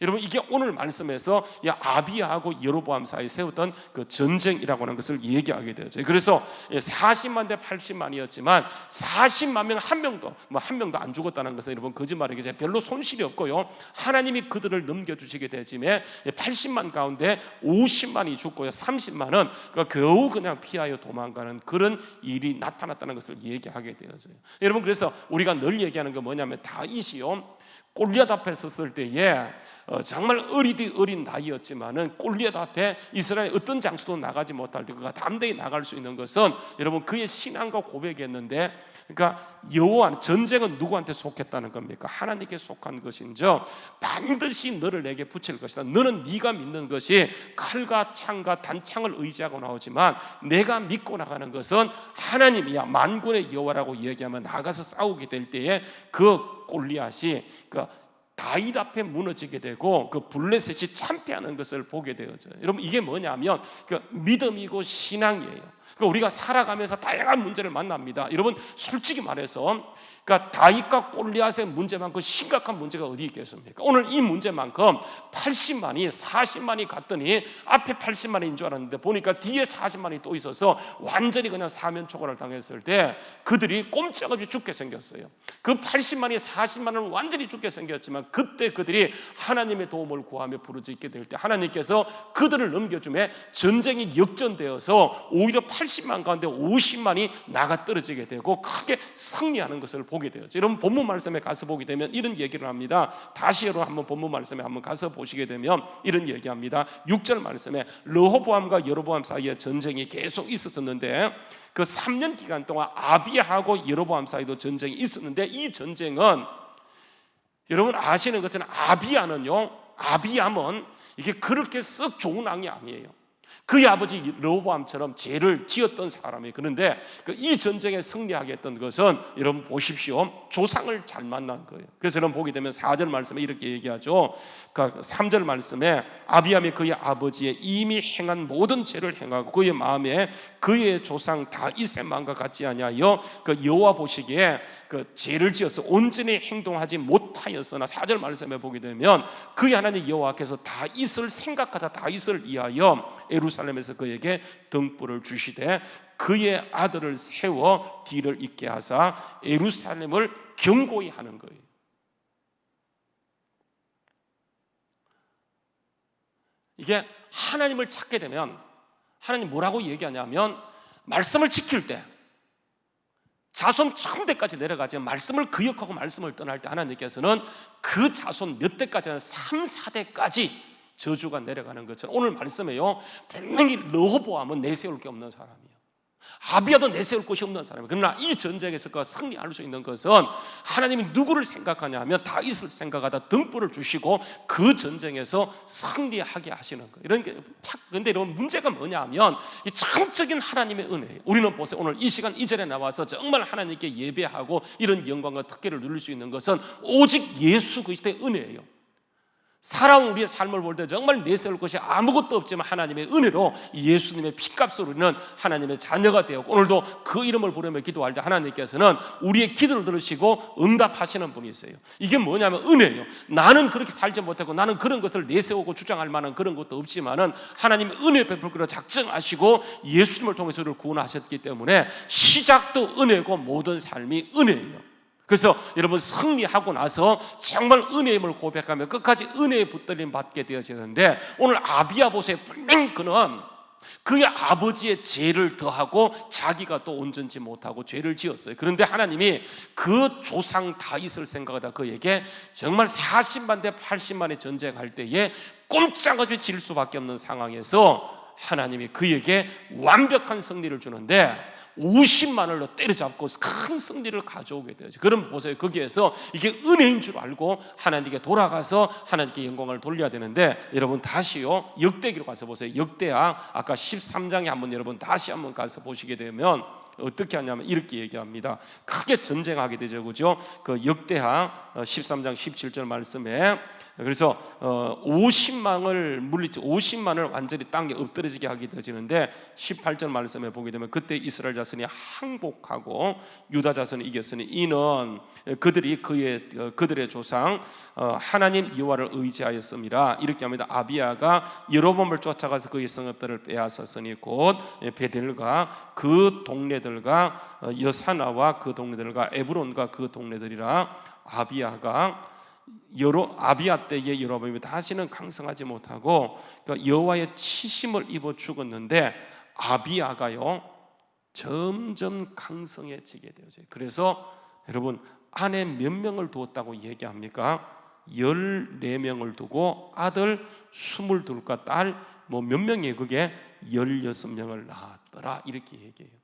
여러분 이게 오늘 말씀에서 아비야하고 여로보암 사이에 세웠던 그 전쟁이라고 하는 것을 얘기하게 되었죠. 그래서 40만 대 80만이었지만 40만 명 한 명도 안 죽었다는 것은 여러분 거짓말이겠죠. 별로 손실이 없고요. 하나님이 그들을 넘겨주시게 되지만 80만 가운데 50만이 죽고요. 30만은 겨우 그냥 피하여 도망가는 그런 일이 나타났다는 것을 얘기하게 되어져요. 여러분 그래서 우리가 늘 얘기하는 거 뭐냐면 다윗이요 골리앗 앞에 섰을 때에 정말 어린 나이였지만은 골리앗 앞에 이스라엘 어떤 장수도 나가지 못할 때 그가 담대히 나갈 수 있는 것은 여러분 그의 신앙과 고백이었는데, 그러니까 여호와 전쟁은 누구한테 속했다는 겁니까? 하나님께 속한 것인저 반드시 너를 내게 붙일 것이다. 너는 네가 믿는 것이 칼과 창과 단창을 의지하고 나오지만 내가 믿고 나가는 것은 하나님이야. 만군의 여호와라고 얘기하면 나가서 싸우게 될 때에 그 골리앗이 다윗 앞에 무너지게 되고 그 블레셋이 참패하는 것을 보게 되어져요. 여러분 이게 뭐냐면 믿음이고 신앙이에요. 그러니까 우리가 살아가면서 다양한 문제를 만납니다. 여러분 솔직히 말해서 다윗과 골리앗의 문제만큼 심각한 문제가 어디 있겠습니까? 오늘 이 문제만큼 80만이 40만이 갔더니 앞에 80만인 줄 알았는데 보니까 뒤에 40만이 또 있어서 완전히 그냥 사면초가를 당했을 때 그들이 꼼짝없이 죽게 생겼어요. 그 80만이 40만을 완전히 죽게 생겼지만 그때 그들이 하나님의 도움을 구하며 부르짖게 될 때 하나님께서 그들을 넘겨주매 전쟁이 역전되어서 오히려 80만 가운데 50만이 나가 떨어지게 되고 크게 승리하는 것을 보게 되었죠. 여러분 본문 말씀에 가서 보게 되면 이런 얘기를 합니다. 다시 여러분 한번 본문 말씀에 한번 가서 보시게 되면 이런 얘기합니다. 6절 말씀에 르호보암과 여로보암 사이에 전쟁이 계속 있었는데 그 3년 기간 동안 아비야하고 여로보암 사이도 전쟁이 있었는데 이 전쟁은 여러분 아시는 것처럼 아비암은 이게 그렇게 썩 좋은 왕이 아니에요. 그의 아버지 르호보암처럼 죄를 지었던 사람이. 그런데 이 전쟁에 승리하게 했던 것은 여러분 보십시오. 조상을 잘 만난 거예요. 그래서 여러분 보게 되면 4절 말씀에 이렇게 얘기하죠. 3절 말씀에 아비암이 그의 아버지의 이미 행한 모든 죄를 행하고 그의 마음에 그의 조상 다윗의 마음과 같지 아니하여 여호와 보시기에 죄를 지어서 온전히 행동하지 못하였으나 4절 말씀에 보게 되면 그의 하나님 여호와께서 다윗을 생각하다 다윗을 위하여 예루살렘에서 그에게 등불을 주시되 그의 아들을 세워 뒤를 잇게 하사 예루살렘을 견고히 하는 거예요. 이게 하나님을 찾게 되면 하나님 뭐라고 얘기하냐면 말씀을 지킬 때 자손 1000대까지 내려가지만 말씀을 기억하고 말씀을 떠날 때 하나님께서는 그 자손 몇 대까지는 3, 4대까지 저주가 내려가는 것처럼 오늘 말씀에요 분명히 르호보암은 내세울 게 없는 사람이에요. 아비야도 내세울 것이 없는 사람이에요. 그러나 이 전쟁에서 그가 승리할 수 있는 것은 하나님이 누구를 생각하냐 하면 다윗을 생각하다 등불을 주시고 그 전쟁에서 승리하게 하시는 거예요. 그런데 여러분 문제가 뭐냐 하면 이 전적인 하나님의 은혜예요. 우리는 보세요. 오늘 이 시간 이 자리에 나와서 정말 하나님께 예배하고 이런 영광과 특権을 누릴 수 있는 것은 오직 예수 그리스도의 은혜예요. 살아온 우리의 삶을 볼 때 정말 내세울 것이 아무것도 없지만 하나님의 은혜로 예수님의 피값으로 우리는 하나님의 자녀가 되었고, 오늘도 그 이름을 부르며 기도할 때 하나님께서는 우리의 기도를 들으시고 응답하시는 분이세요. 이게 뭐냐면 은혜예요. 나는 그렇게 살지 못하고 나는 그런 것을 내세우고 주장할 만한 그런 것도 없지만은 하나님의 은혜 베풀기로 작정하시고 예수님을 통해서 우리를 구원하셨기 때문에 시작도 은혜고 모든 삶이 은혜예요. 그래서 여러분, 승리하고 나서 정말 은혜임을 고백하며 끝까지 은혜의 붙들림 받게 되어지는데, 오늘 아비야 보세요. 분명 그는 그의 아버지의 죄를 더하고 자기가 또 온전치 못하고 죄를 지었어요. 그런데 하나님이 그 조상 다윗을 생각하다 그에게 정말 40만 대 80만의 전쟁할 때에 꼼짝없이 질 수밖에 없는 상황에서 하나님이 그에게 완벽한 승리를 주는데 50만을로 때려잡고 큰 승리를 가져오게 되죠. 그럼 보세요, 거기에서 이게 은혜인 줄 알고 하나님께 돌아가서 하나님께 영광을 돌려야 되는데, 여러분 다시요 역대기로 가서 보세요. 역대하 아까 13장에 한번 여러분 다시 한번 가서 보시게 되면 어떻게 하냐면 이렇게 얘기합니다. 크게 전쟁하게 되죠, 그죠? 그 역대하 13장 17절 말씀에, 그래서 50만을 물리치 50만을 완전히 땅에 엎드러지게 하게 되어지는데 18절 말씀에 보게 되면 그때 이스라엘 자손이 항복하고 유다 자손이 이겼으니 이는 그들이 그들의 조상 하나님 여호와를 의지하였습니다. 이렇게 합니다. 아비야가 여로보암을 쫓아가서 그의 성읍들을 빼앗았으니 곧 베델과 그 동네들과 여사나와 그 동네들과 에브론과 그 동네들이라. 아비야 때에 여로보암이 다시는 강성하지 못하고 그러니까 여호와의 치심을 입어 죽었는데, 아비야가요 점점 강성해지게 되어져요. 그래서 여러분, 아내 몇 명을 두었다고 얘기합니까? 14명을 두고 아들 22과 딸 몇 명이에요? 그게 16명을 낳았더라, 이렇게 얘기해요.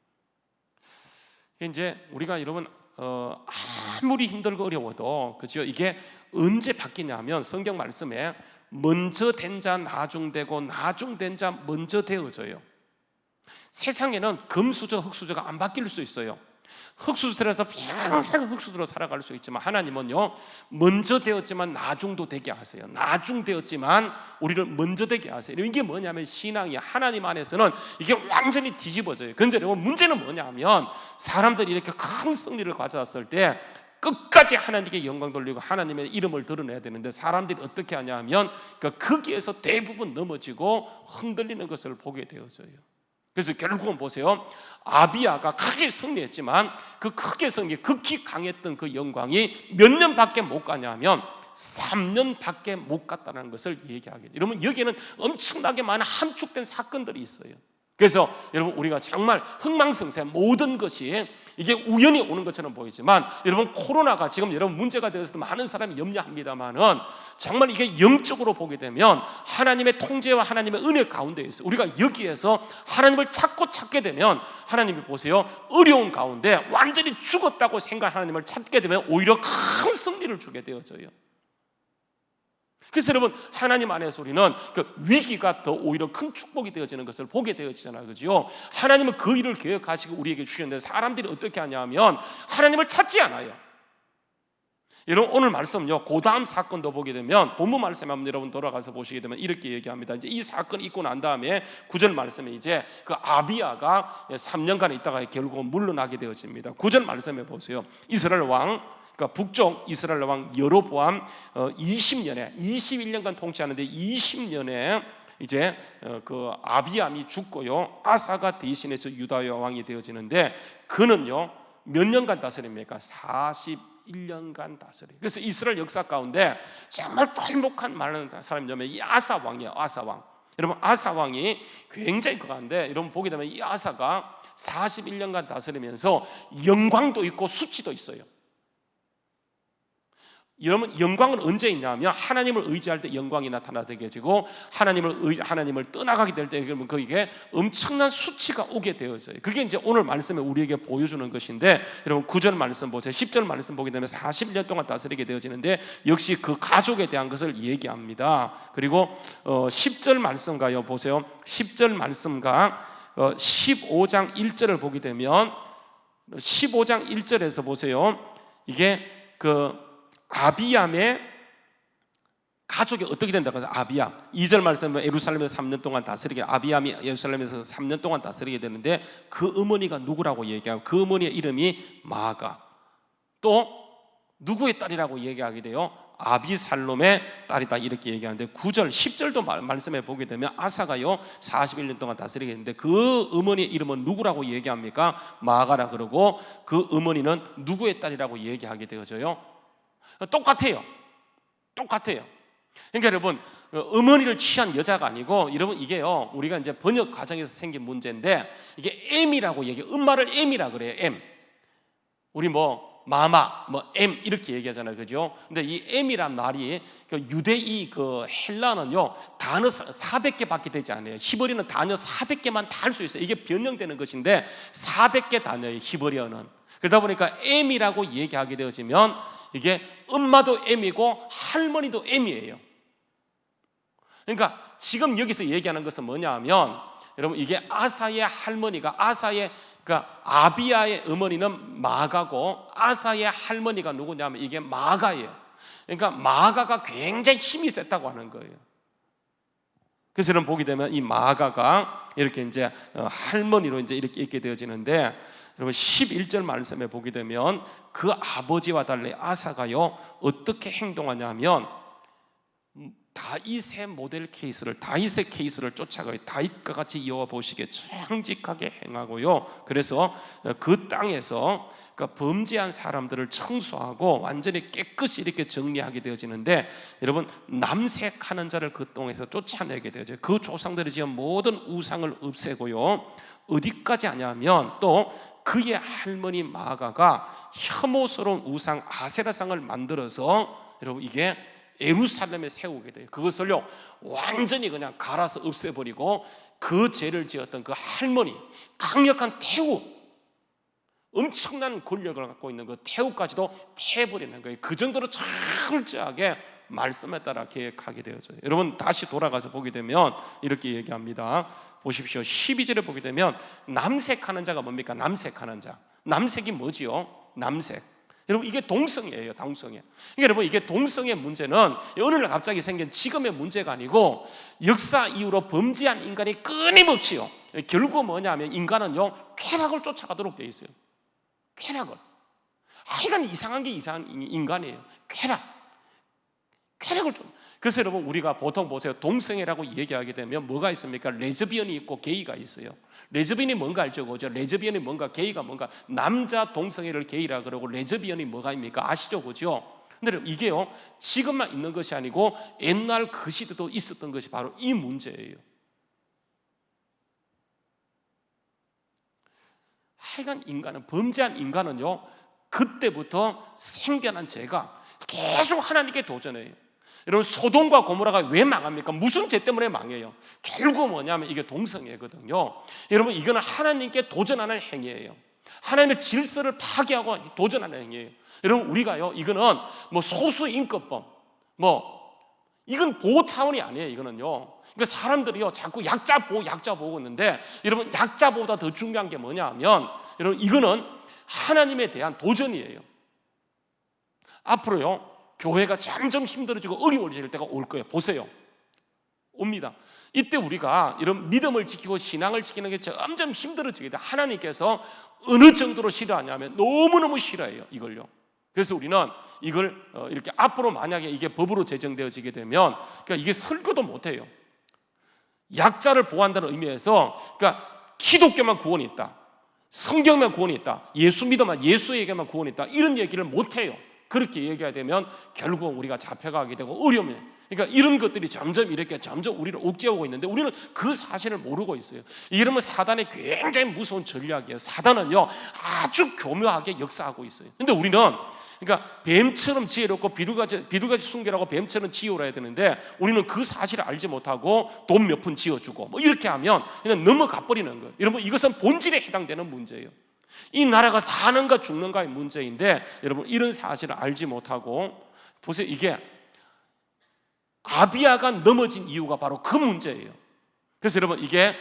이제 우리가 여러분 아무리 힘들고 어려워도, 그죠? 이게 언제 바뀌냐면 성경 말씀에 먼저 된 자 나중되고 나중된 자 먼저 되어져요. 세상에는 금수저 흙수저가 안 바뀔 수 있어요. 흙수저라서 평생 흙수저로 살아갈 수 있지만 하나님은요 먼저 되었지만 나중도 되게 하세요. 나중 되었지만 우리를 먼저 되게 하세요. 이게 뭐냐면 신앙이 하나님 안에서는 이게 완전히 뒤집어져요. 그런데 여러분, 문제는 뭐냐면 사람들이 이렇게 큰 승리를 가져왔을 때 끝까지 하나님께 영광 돌리고 하나님의 이름을 드러내야 되는데, 사람들이 어떻게 하냐면 거기에서 대부분 넘어지고 흔들리는 것을 보게 되어져요. 그래서 결국은 보세요, 아비야가 크게 승리했지만 그 크게 승리, 극히 강했던 그 영광이 몇 년밖에 못 가냐면 3년밖에 못 갔다는 것을 얘기하게 돼요. 여러분, 여기에는 엄청나게 많은 함축된 사건들이 있어요. 그래서 여러분, 우리가 정말 흥망성쇠 모든 것이 이게 우연히 오는 것처럼 보이지만, 여러분 코로나가 지금 여러분 문제가 되어서 많은 사람이 염려합니다만은 정말 이게 영적으로 보게 되면 하나님의 통제와 하나님의 은혜 가운데 있어요. 우리가 여기에서 하나님을 찾게 되면, 하나님이 보세요, 어려운 가운데 완전히 죽었다고 생각하는 하나님을 찾게 되면 오히려 큰 승리를 주게 되어져요. 그래서 여러분, 하나님 안에서 우리는 그 위기가 더 오히려 큰 축복이 되어지는 것을 보게 되어지잖아요, 그죠? 하나님은 그 일을 계획하시고 우리에게 주셨는데 사람들이 어떻게 하냐면 하나님을 찾지 않아요. 여러분, 오늘 말씀요, 그 다음 사건도 보게 되면 본문 말씀에 한번 여러분 돌아가서 보시게 되면 이렇게 얘기합니다. 이제 이 사건이 있고 난 다음에 9절 말씀에 이제 그 아비야가 3년간 있다가 결국은 물러나게 되어집니다. 9절 말씀에 보세요. 이스라엘 왕, 그러니까 북쪽 이스라엘 왕 여로보암 20년에 21년간 통치하는데 20년에 이제 그 아비암이 죽고요, 아사가 대신해서 유다의 왕이 되어지는데, 그는요 몇 년간 다스립니까? 41년간 다스려요. 그래서 이스라엘 역사 가운데 정말 괄목한 많은 사람이냐면 이 아사 왕이에요. 아사 왕. 여러분, 아사 왕이 굉장히 그한데, 여러분 보게 되면 이 아사가 41년간 다스리면서 영광도 있고 수치도 있어요. 여러분, 영광은 언제 있냐면 하나님을 의지할 때 영광이 나타나게 되고, 하나님을 떠나가게 될 때 그러면 거기에 엄청난 수치가 오게 되어져요. 그게 이제 오늘 말씀에 우리에게 보여주는 것인데, 여러분 9절 말씀 보세요. 10절 말씀 보게 되면 40년 동안 다스리게 되어지는데 역시 그 가족에 대한 것을 얘기합니다. 그리고 10절 말씀가요 보세요. 10절 말씀과 15장 1절을 보게 되면 15장 1절에서 보세요. 이게 그 아비암의 가족이 어떻게 된다고 해서 아비암 2절 말씀은 예루살렘에서 3년 동안 다스리게, 아비암이 예루살렘에서 3년 동안 다스리게 되는데 그 어머니가 누구라고 얘기하고 그 어머니의 이름이 마아가, 또 누구의 딸이라고 얘기하게 돼요? 아비살롬의 딸이다 이렇게 얘기하는데 9절 10절도 말씀해 보게 되면 아사가요 41년 동안 다스리게 했는데 그 어머니의 이름은 누구라고 얘기합니까? 마아가라 그러고 그 어머니는 누구의 딸이라고 얘기하게 되어져요? 똑같아요. 그러니까 여러분, 어머니를 취한 여자가 아니고, 여러분 이게요 우리가 이제 번역 과정에서 생긴 문제인데, 이게 M이라고 얘기해요. 엄마를 M이라 그래요. M. 우리 뭐 마마, 뭐 M 이렇게 얘기하잖아요, 그죠? 근데 이 M이란 말이 그 유대이 그 헬라는요 단어 400개밖에 되지 않아요. 히브리어는 단어 400개만 다 할 수 있어요. 이게 변형되는 것인데 400개 단어예요, 히브리어는. 그러다 보니까 M이라고 얘기하게 되어지면 이게 엄마도 M이고 할머니도 M이에요. 그러니까 지금 여기서 얘기하는 것은 뭐냐 하면, 여러분 이게 아사의 할머니가, 아사의 그러니까 아비야의 어머니는 마가고 아사의 할머니가 누구냐면 이게 마가예요. 그러니까 마가가 굉장히 힘이 셌다고 하는 거예요. 그래서 여러분 보게 되면 이 마가가 이렇게 이제 할머니로 이제 이렇게 있게 되어지는데, 여러분 11절 말씀에 보게 되면 그 아버지와 달리 아사가요 어떻게 행동하냐면 다윗의 모델 케이스를, 다윗의 케이스를 쫓아가요. 다윗과 같이 이어와 보시기에 정직하게 행하고요. 그래서 그 땅에서 그러니까 범죄한 사람들을 청소하고 완전히 깨끗이 이렇게 정리하게 되어지는데, 여러분 남색하는 자를 그 땅에서 쫓아내게 되어져요. 그 조상들이 지은 모든 우상을 없애고요. 어디까지 하냐면 또 그의 할머니 마가가 혐오스러운 우상 아세라상을 만들어서 여러분 이게 예루살렘에 세우게 돼요. 그것을요 완전히 그냥 갈아서 없애버리고 그 죄를 지었던 그 할머니, 강력한 태우, 엄청난 권력을 갖고 있는 그 태우까지도 패버리는 거예요. 그 정도로 철저하게 말씀에 따라 계획하게 되어져요. 여러분 다시 돌아가서 보게 되면 이렇게 얘기합니다. 보십시오. 12절에 보게 되면 남색하는 자가 뭡니까? 남색하는 자. 남색이 뭐지요? 남색. 여러분 이게 동성애예요. 동성애. 그러니까 여러분 이게 동성애 문제는 어느 날 갑자기 생긴 지금의 문제가 아니고 역사 이후로 범죄한 인간이 끊임없이요, 결국 뭐냐면 인간은요 쾌락을 쫓아가도록 되어 있어요. 쾌락을. 하여간 이상한 게 이상한 인간이에요. 쾌락을 좀. 그래서 여러분 우리가 보통 보세요, 동성애라고 얘기하게 되면 뭐가 있습니까? 레즈비언이 있고 게이가 있어요. 레즈비언이 뭔가 알죠? 그죠? 레즈비언이 뭔가, 게이가 뭔가. 남자 동성애를 게이라 그러고 레즈비언이 뭐가입니까? 아시죠? 그죠? 근데 이게요 지금만 있는 것이 아니고 옛날 그 시대도 있었던 것이 바로 이 문제예요. 하여간 인간은, 범죄한 인간은요 그때부터 생겨난 죄가 계속 하나님께 도전해요. 여러분 소돔과 고모라가 왜 망합니까? 무슨 죄 때문에 망해요? 결국 뭐냐면 이게 동성애거든요. 여러분 이거는 하나님께 도전하는 행위예요. 하나님의 질서를 파괴하고 도전하는 행위예요. 여러분 우리가요 이거는 뭐 소수인권법, 뭐 이건 보호 차원이 아니에요. 이거는요, 그러니까 사람들이요 자꾸 약자 보고 있는데, 여러분 약자보다 더 중요한 게 뭐냐 하면, 여러분 이거는 하나님에 대한 도전이에요. 앞으로요 교회가 점점 힘들어지고 어려워질 때가 올 거예요. 보세요, 옵니다. 이때 우리가 이런 믿음을 지키고 신앙을 지키는 게 점점 힘들어지게 돼. 하나님께서 어느 정도로 싫어하냐면 너무너무 싫어해요, 이걸요. 그래서 우리는 이걸 이렇게 앞으로 만약에 이게 법으로 제정되어지게 되면, 그러니까 이게 설교도 못해요. 약자를 보호한다는 의미에서, 그러니까 기독교만 구원이 있다, 성경만 구원이 있다, 예수 믿어만, 예수에게만 구원이 있다, 이런 얘기를 못해요. 그렇게 얘기하게 되면 결국 우리가 잡혀가게 되고 어려움이, 그러니까 이런 것들이 점점 우리를 옥죄어오고 있는데 우리는 그 사실을 모르고 있어요. 이러면 사단의 굉장히 무서운 전략이에요. 사단은요 아주 교묘하게 역사하고 있어요. 근데 우리는 그러니까 뱀처럼 지혜롭고 비둘기같이 순결하고 뱀처럼 지혜로워야 되는데, 우리는 그 사실을 알지 못하고 돈 몇 푼 지어주고 뭐 이렇게 하면 그냥 넘어가 버리는 거예요. 여러분 이것은 본질에 해당되는 문제예요. 이 나라가 사는가 죽는가의 문제인데, 여러분 이런 사실을 알지 못하고, 보세요, 이게 아비야가 넘어진 이유가 바로 그 문제예요. 그래서 여러분 이게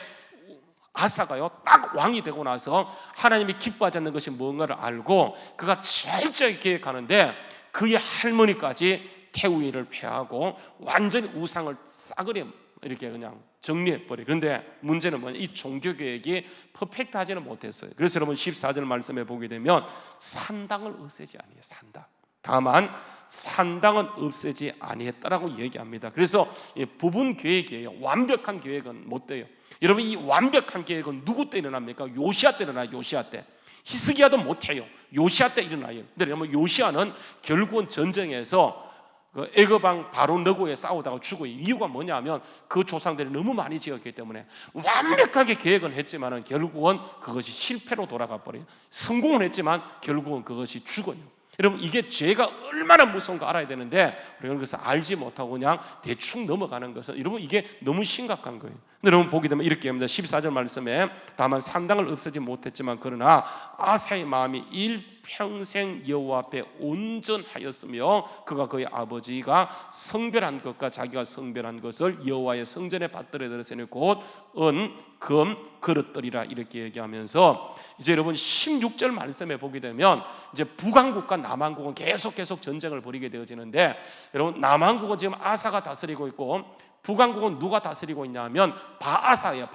아사가요 딱 왕이 되고 나서 하나님이 기뻐하지 않는 것이 뭔가를 알고 그가 철저히 계획하는데 그의 할머니까지 태우이를 폐하고 완전히 우상을 싸그리 이렇게 그냥 정리해버려. 그런데 문제는 뭐냐, 이 종교개혁이 퍼펙트하지는 못했어요. 그래서 여러분 14절 말씀에 보게 되면 산당을 없애지 아니에요. 산당. 다만 산당은 없애지 아니했다라고 얘기합니다. 그래서 부분 계획이에요. 완벽한 계획은 못 돼요. 여러분, 이 완벽한 계획은 누구 때 일어납니까? 요시야 때 일어나요. 요시야 때. 히스기야도 못해요. 요시야 때 일어나요. 근데 여러분, 요시야는 결국은 전쟁에서 그 애굽왕 바로 너고에 싸우다가 죽어요. 이유가 뭐냐면 그 조상들이 너무 많이 지었기 때문에 완벽하게 계획은 했지만 결국은 그것이 실패로 돌아가 버려요. 성공은 했지만 결국은 그것이 죽어요. 여러분, 이게 죄가 얼마나 무서운 거 알아야 되는데 우리가 그것을 알지 못하고 그냥 대충 넘어가는 것은, 여러분, 이게 너무 심각한 거예요. 근데 여러분 보게 되면 이렇게 합니다. 14절 말씀에 다만 산당을 없애지 못했지만 그러나 아사의 마음이 일평생 여호와 앞에 온전하였으며 그가 그의 아버지가 성별한 것과 자기가 성별한 것을 여호와의 성전에 받들어 들었으니 곧 은, 금, 그릇들이라 이렇게 얘기하면서 이제 여러분 16절 말씀에 보게 되면 이제 북왕국과 남왕국은 계속 전쟁을 벌이게 되어지는데, 여러분 남왕국은 지금 아사가 다스리고 있고 북왕국은 누가 다스리고 있냐면 바아사예요.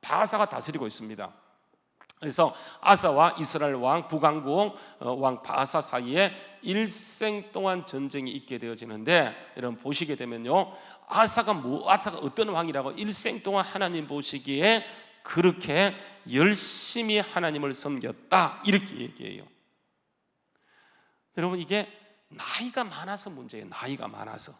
바아사가 다스리고 있습니다. 그래서 아사와 이스라엘 왕 북왕국 왕 바아사 사이에 일생 동안 전쟁이 있게 되어지는데, 여러분 보시게 되면요, 아사가 어떤 왕이라고 일생 동안 하나님 보시기에 그렇게 열심히 하나님을 섬겼다 이렇게 얘기해요. 여러분, 이게 나이가 많아서 문제예요. 나이가 많아서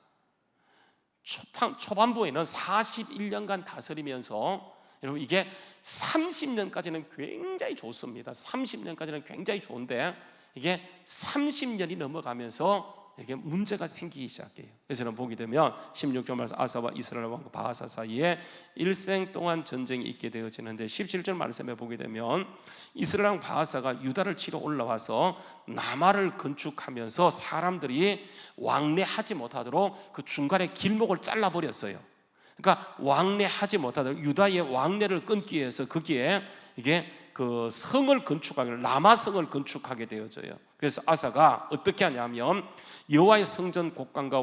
초반부에는 41년간 다스리면서, 여러분 이게 30년까지는 굉장히 좋습니다. 30년까지는 굉장히 좋은데 이게 30년이 넘어가면서 이게 문제가 생기기 시작해요. 그래서 보게 되면 16절 말씀, 아사와 이스라엘 왕 바아사 사이에 일생 동안 전쟁이 있게 되어지는데 17절 말씀에 보게 되면 이스라엘 왕 바아사가 유다를 치러 올라와서 나마를 건축하면서 사람들이 왕래하지 못하도록 그 중간에 길목을 잘라버렸어요. 그러니까 왕래하지 못하도록 유다의 왕래를 끊기 위해서 거기에 이게 그 성을 건축하기를 라마성을 건축하게 되어져요. 그래서 아사가 어떻게 하냐면 여호와의 성전 곳간과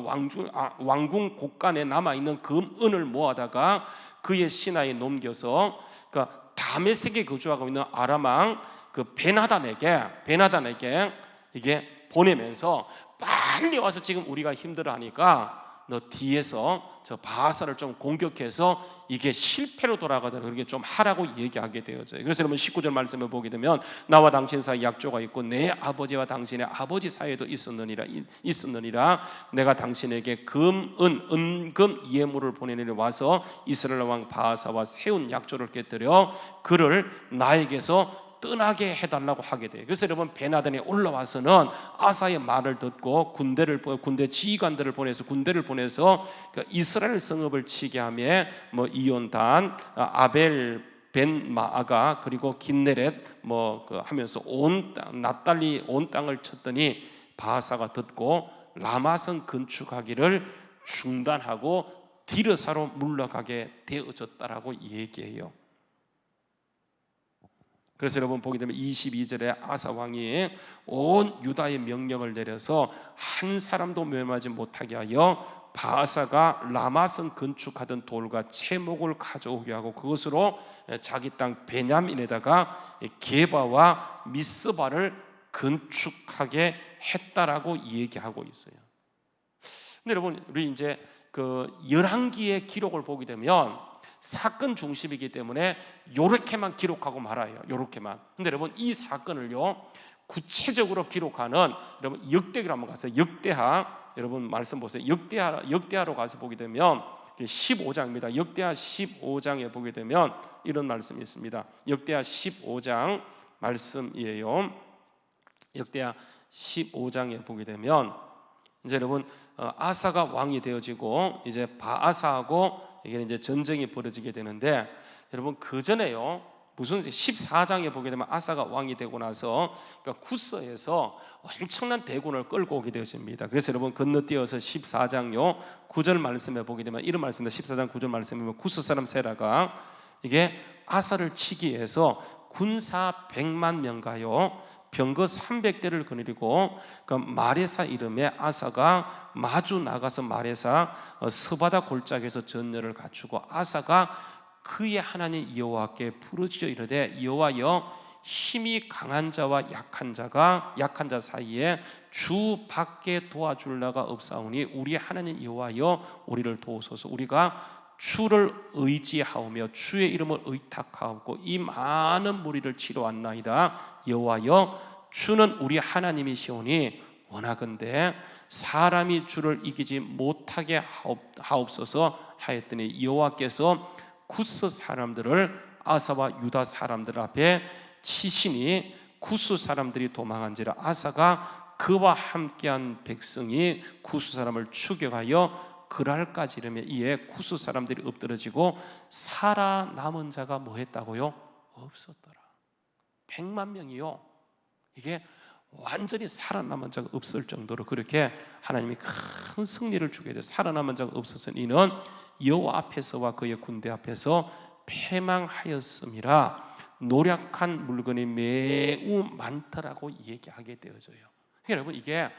왕궁 곳간에 남아있는 금은을 모아다가 그의 신하에 넘겨서 그러니까 다메섹에 거주하고 있는 아람 왕 그 베나단에게 이게 보내면서 빨리 와서 지금 우리가 힘들어하니까 너 뒤에서 저 바하사를 좀 공격해서 이게 실패로 돌아가도록 그렇게 좀 하라고 얘기하게 되어져요. 그래서 여러분 19절 말씀을 보게 되면 나와 당신 사이 약조가 있고 내 아버지와 당신의 아버지 사이에도 있었느니라 내가 당신에게 은금 예물을 보내니 와서 이스라엘 왕 바하사와 세운 약조를 깨뜨려 그를 나에게서 떠나게 해달라고 하게 돼요. 그래서 여러분 베나단이 올라와서는 아사의 말을 듣고 군대 지휘관들을 보내서 군대를 보내서 이스라엘 성읍을 치게 하며 이온단, 아벨 벤 마아가 그리고 긴네렛 하면서 납달리 온 땅을 쳤더니 바하사가 듣고 라마성 건축하기를 중단하고 디르사로 물러가게 되어졌다라고 얘기해요. 그래서 여러분 보게 되면 22절에 아사 왕이 온 유다의 명령을 내려서 한 사람도 멸망하지 못하게 하여 바하사가 라마성 건축하던 돌과 채목을 가져오게 하고 그것으로 자기 땅 베냐민에다가 게바와 미스바를 건축하게 했다라고 얘기하고 있어요. 근데 여러분 우리 이제 그 열왕기의 기록을 보게 되면 사건 중심이기 때문에 요렇게만 기록하고 말아요. 요렇게만. 근데 여러분 이 사건을요 구체적으로 기록하는 여러분 역대기로 한번 가세요. 역대하 여러분 말씀 보세요. 역대하로 가서 보게 되면 15장입니다. 역대하 15장에 보게 되면 이런 말씀이 있습니다. 역대하 15장 말씀이에요. 역대하 15장에 보게 되면 이제 여러분 아사가 왕이 되어지고 이제 바아사하고 이게 이제 전쟁이 벌어지게 되는데 여러분 그 전에요 무슨 14장에 보게 되면 아사가 왕이 되고 나서 그러니까 구스에서 엄청난 대군을 끌고 오게 되어집니다. 그래서 여러분 건너뛰어서 14장요 9절 말씀에 보게 되면 이런 말씀입니다. 14장 9절 말씀이면 구스 사람 세라가 이게 아사를 치기 위해서 군사 100만 명가요 병거 300대를 거느리고 그 마레사 이름의 아사가 마주 나가서 마레사 스바다 골짜기에서 전열을 갖추고 아사가 그의 하나님 여호와께 부르짖어 이르되 여호와여 힘이 강한 자와 약한 자 사이에 주 밖에 도와줄 나가 없사오니 우리 하나님 여호와여 우리를 도우소서. 우리가 주를 의지하오며 주의 이름을 의탁하고 이 많은 무리를 치러왔나이다. 여호와여 주는 우리 하나님이시오니 원하건대 사람이 주를 이기지 못하게 하옵소서 하였더니 여호와께서 구스 사람들을 아사와 유다 사람들 앞에 치시니 구스 사람들이 도망한지라 아사가 그와 함께한 백성이 구스 사람을 추격하여 그랄까지 이르며 이에 구스 사람들이 엎드러지고 살아남은 자가 뭐 했다고요? 없었더라. 100만 명이요. 이게 완전히 살아남은 자가 없을 정도로 그렇게 하나님이 큰 승리를 주게 돼. 살아남은 자가 없어서 이는 여호와 앞에서와 그의 군대 앞에서 패망하였음이라. 노력한 물건이 매우 많더라고 얘기하게 되어져요. 여러분 이게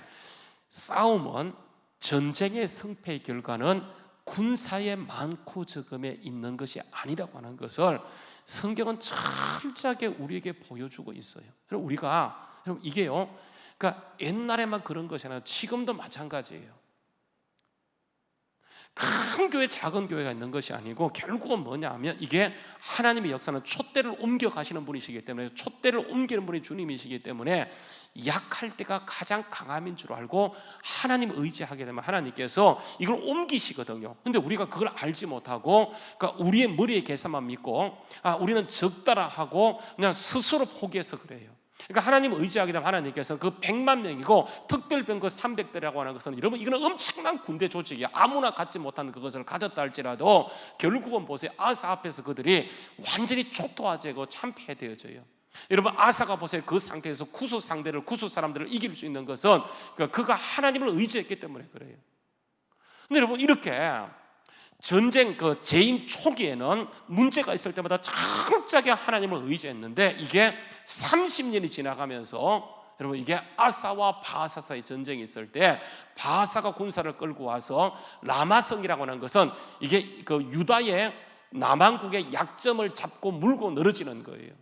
싸움은 전쟁의 승패의 결과는 군사의 많고 적음에 있는 것이 아니라고 하는 것을 성경은 철저하게 우리에게 보여주고 있어요. 여러분 여러분 이게요, 그러니까 옛날에만 그런 것이 아니라 지금도 마찬가지예요. 큰 교회 작은 교회가 있는 것이 아니고 결국은 뭐냐 하면 이게 하나님의 역사는 촛대를 옮겨 가시는 분이시기 때문에 촛대를 옮기는 분이 주님이시기 때문에 약할 때가 가장 강함인 줄 알고 하나님을 의지하게 되면 하나님께서 이걸 옮기시거든요. 근데 우리가 그걸 알지 못하고 그러니까 우리의 머리의 계산만 믿고 우리는 적다라 하고 그냥 스스로 포기해서 그래요. 그러니까 하나님을 의지하게 되면 하나님께서 그 100만 명이고 특별병거 300대라고 하는 것은 여러분 이거는 엄청난 군대 조직이야. 아무나 갖지 못하는 그것을 가졌다 할지라도 결국은 보세요. 아사 앞에서 그들이 완전히 초토화되고 참패되어져요. 여러분 아사가 보세요. 그 상태에서 구스 사람들을 이길 수 있는 것은 그가 하나님을 의지했기 때문에 그래요. 근데 여러분 이렇게 전쟁 재임 초기에는 문제가 있을 때마다 철저하게 하나님을 의지했는데 이게 30년이 지나가면서 여러분 이게 아사와 바하사 사이 전쟁이 있을 때 바하사가 군사를 끌고 와서 라마성이라고 하는 것은 이게 그 유다의 남한국의 약점을 잡고 물고 늘어지는 거예요.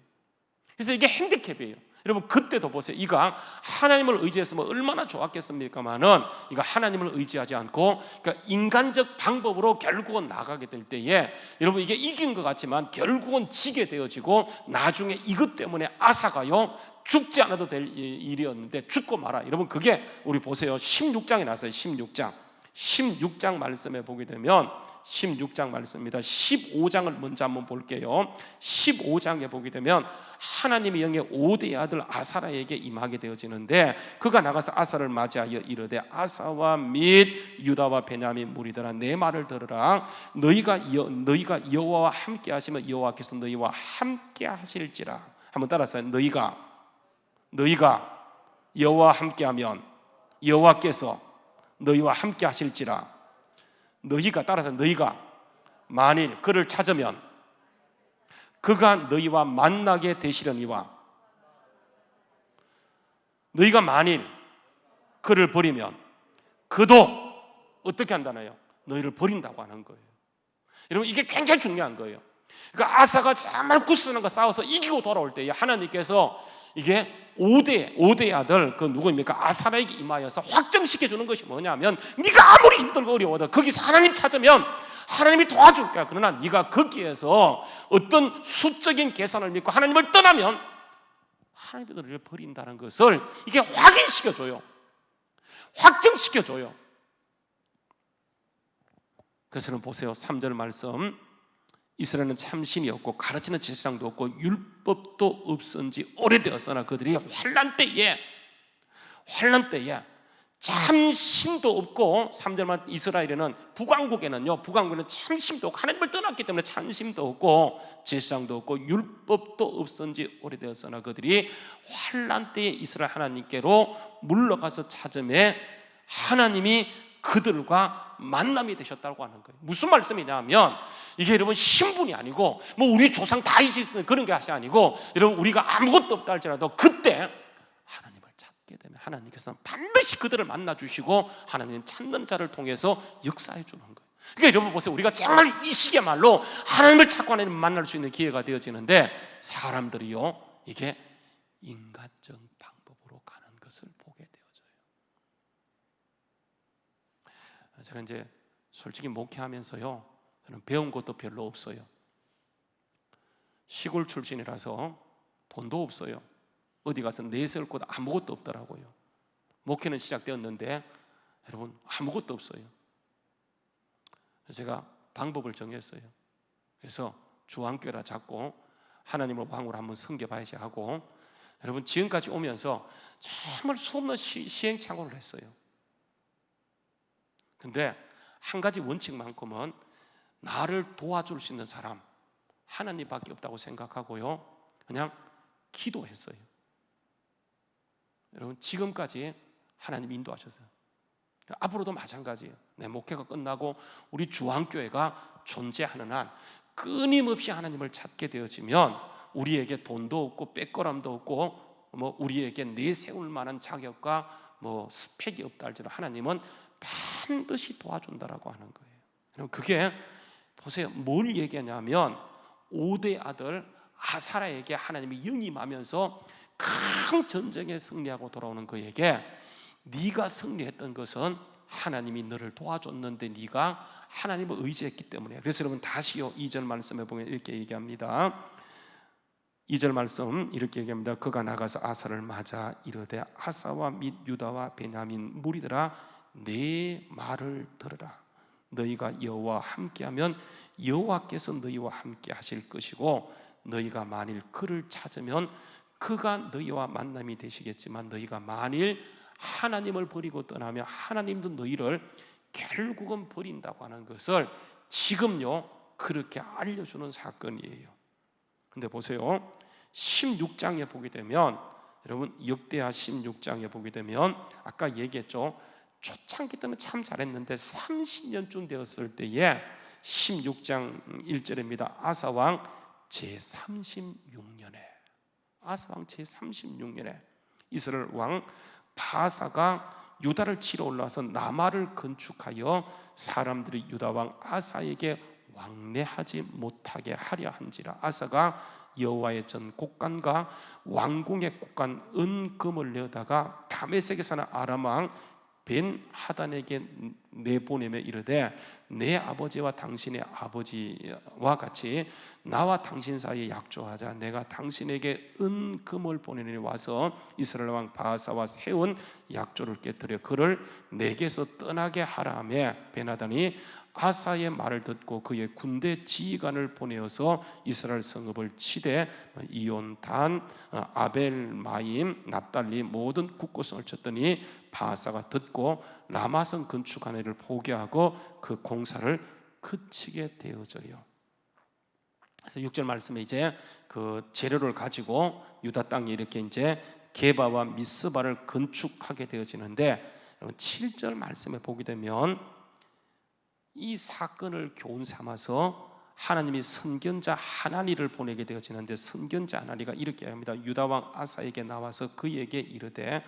그래서 이게 핸디캡이에요. 여러분 그때도 보세요. 이가 하나님을 의지했으면 얼마나 좋았겠습니까마는 이가 하나님을 의지하지 않고 그러니까 인간적 방법으로 결국은 나가게 될 때에 여러분 이게 이긴 것 같지만 결국은 지게 되어지고 나중에 이것 때문에 아사가요 죽지 않아도 될 일이었는데 죽고 말아. 여러분 그게 우리 보세요. 16장에 나왔어요. 16장 말씀에 보게 되면 16장 말씀입니다. 15장을 먼저 한번 볼게요. 15장에 보게 되면 하나님의 영의 5대 아들 아사라에게 임하게 되어지는데 그가 나가서 아사를 맞이하여 이르되 아사와 및 유다와 베냐민 무리들아 내 말을 들으라. 너희가 여호와와 함께 하시면 여호와께서 너희와 함께 하실지라. 한번 따라서 너희가 여호와와 함께하면 여호와께서 너희와 함께 하실지라. 너희가 만일 그를 찾으면 그가 너희와 만나게 되시려니와 너희가 만일 그를 버리면 그도 어떻게 한다나요? 너희를 버린다고 하는 거예요. 여러분 이게 굉장히 중요한 거예요. 그러니까 아사가 정말 구스랑과 싸워서 이기고 돌아올 때에 하나님께서 이게 5대 아들 그 누구입니까? 아사라에게 임하여서 확정시켜 주는 것이 뭐냐면 네가 아무리 힘들고 어려워도 거기서 하나님 찾으면 하나님이 도와줄 거야. 그러나 네가 거기에서 어떤 수적인 계산을 믿고 하나님을 떠나면 하나님이 너를 버린다는 것을 이게 확인시켜줘요. 확정시켜줘요. 그래서 보세요. 3절 말씀 이스라엘은 참신이 없고 가르치는 제사장도 없고 율법도 없은 지 오래되었으나 그들이 환난 때에 참신도 없고 3절만 이스라엘에는 북왕국에는 참신도 없고 하나님을 떠났기 때문에 참신도 없고 제사장도 없고 율법도 없은 지 오래되었으나 그들이 환난 때에 이스라엘 하나님께로 물러가서 찾음에 하나님이 그들과 만남이 되셨다고 하는 거예요. 무슨 말씀이냐면 이게 여러분 신분이 아니고 뭐 우리 조상 다윗이 있는 그런 것이 아니고 여러분 우리가 아무것도 없다 할지라도 그때 하나님을 찾게 되면 하나님께서는 반드시 그들을 만나 주시고 하나님 찾는 자를 통해서 역사해 주는 거예요. 그러니까 여러분 보세요. 우리가 정말 이 시기야말로 하나님을 찾고 하나님을 만날 수 있는 기회가 되어지는데 사람들이요, 이게 인간적 방법으로 가는 것을 보게 되어져요. 제가 이제 솔직히 목회하면서요, 저는 배운 것도 별로 없어요. 시골 출신이라서 돈도 없어요. 어디 가서 내세울 곳 아무것도 없더라고요. 목회는 시작되었는데 여러분 아무것도 없어요. 제가 방법을 정했어요. 그래서 주안교회라 잡고 하나님을 왕으로 한번 섬겨봐야지 하고, 여러분 지금까지 오면서 정말 수없는 시행착오를 했어요. 근데 한 가지 원칙만큼은 나를 도와줄 수 있는 사람 하나님밖에 없다고 생각하고요, 그냥 기도했어요. 여러분 지금까지 하나님 인도하셨어요. 앞으로도 마찬가지예요. 내 목회가 끝나고 우리 주안교회가 존재하는 한 끊임없이 하나님을 찾게 되어지면 우리에게 돈도 없고 빼거람도 없고 우리에게 내세울 만한 자격과 스펙이 없다 할지라도 하나님은 반드시 도와준다라고 하는 거예요. 여러분 그게 보세요, 뭘 얘기하냐면 5대 아들 아사랴에게 하나님이 영임하면서 큰 전쟁에 승리하고 돌아오는 그에게 네가 승리했던 것은 하나님이 너를 도와줬는데 네가 하나님을 의지했기 때문에. 그래서 여러분 다시요 2절 말씀에 보면 이렇게 얘기합니다. 2절 말씀 이렇게 얘기합니다. 그가 나가서 아사를 맞아 이르되 아사와 및 유다와 베냐민 무리들아 내 말을 들으라. 너희가 여호와와 함께하면 여호와께서 너희와 함께 하실 것이고 너희가 만일 그를 찾으면 그가 너희와 만남이 되시겠지만 너희가 만일 하나님을 버리고 떠나면 하나님도 너희를 결국은 버린다고 하는 것을 지금요 그렇게 알려주는 사건이에요. 근데 보세요, 16장에 보게 되면 여러분 역대하 16장에 보게 되면 아까 얘기했죠. 초창기 때는 참 잘했는데 30년쯤 되었을 때에 16장 1절입니다. 아사왕 제36년에 아사왕 제36년에 이스라엘 왕 바사가 유다를 치러 올라와서 라마를 건축하여 사람들이 유다 왕 아사에게 왕래하지 못하게 하려 한지라. 아사가 여호와의 전 곡간과 왕궁의 곡간 은금을 내어다가 다메섹에 사는 아람 왕 벤 하단에게 내보내며 이르되 내 아버지와 당신의 아버지와 같이 나와 당신 사이에 약조하자. 내가 당신에게 은금을 보내니 와서 이스라엘 왕 바하사와 세운 약조를 깨뜨려 그를 내게서 떠나게 하라 하며 벤하단이 아사의 말을 듣고 그의 군대 지휘관을 보내어서 이스라엘 성읍을 치되 이온, 단, 아벨마임, 납달리 모든 국고성을 쳤더니 바하사가 듣고 라마성 건축한 일을 포기하고 그 공사를 그치게 되어져요. 그래서 6절 말씀에 이제 그 재료를 가지고 유다 땅에 이렇게 이제 게바와 미스바를 건축하게 되어지는데 7절 말씀에 보게 되면 이 사건을 교훈 삼아서 하나님이 선견자 하나니를 보내게 되어지는데 선견자 하나니가 이렇게 합니다. 유다 왕 아사에게 나와서 그에게 이르되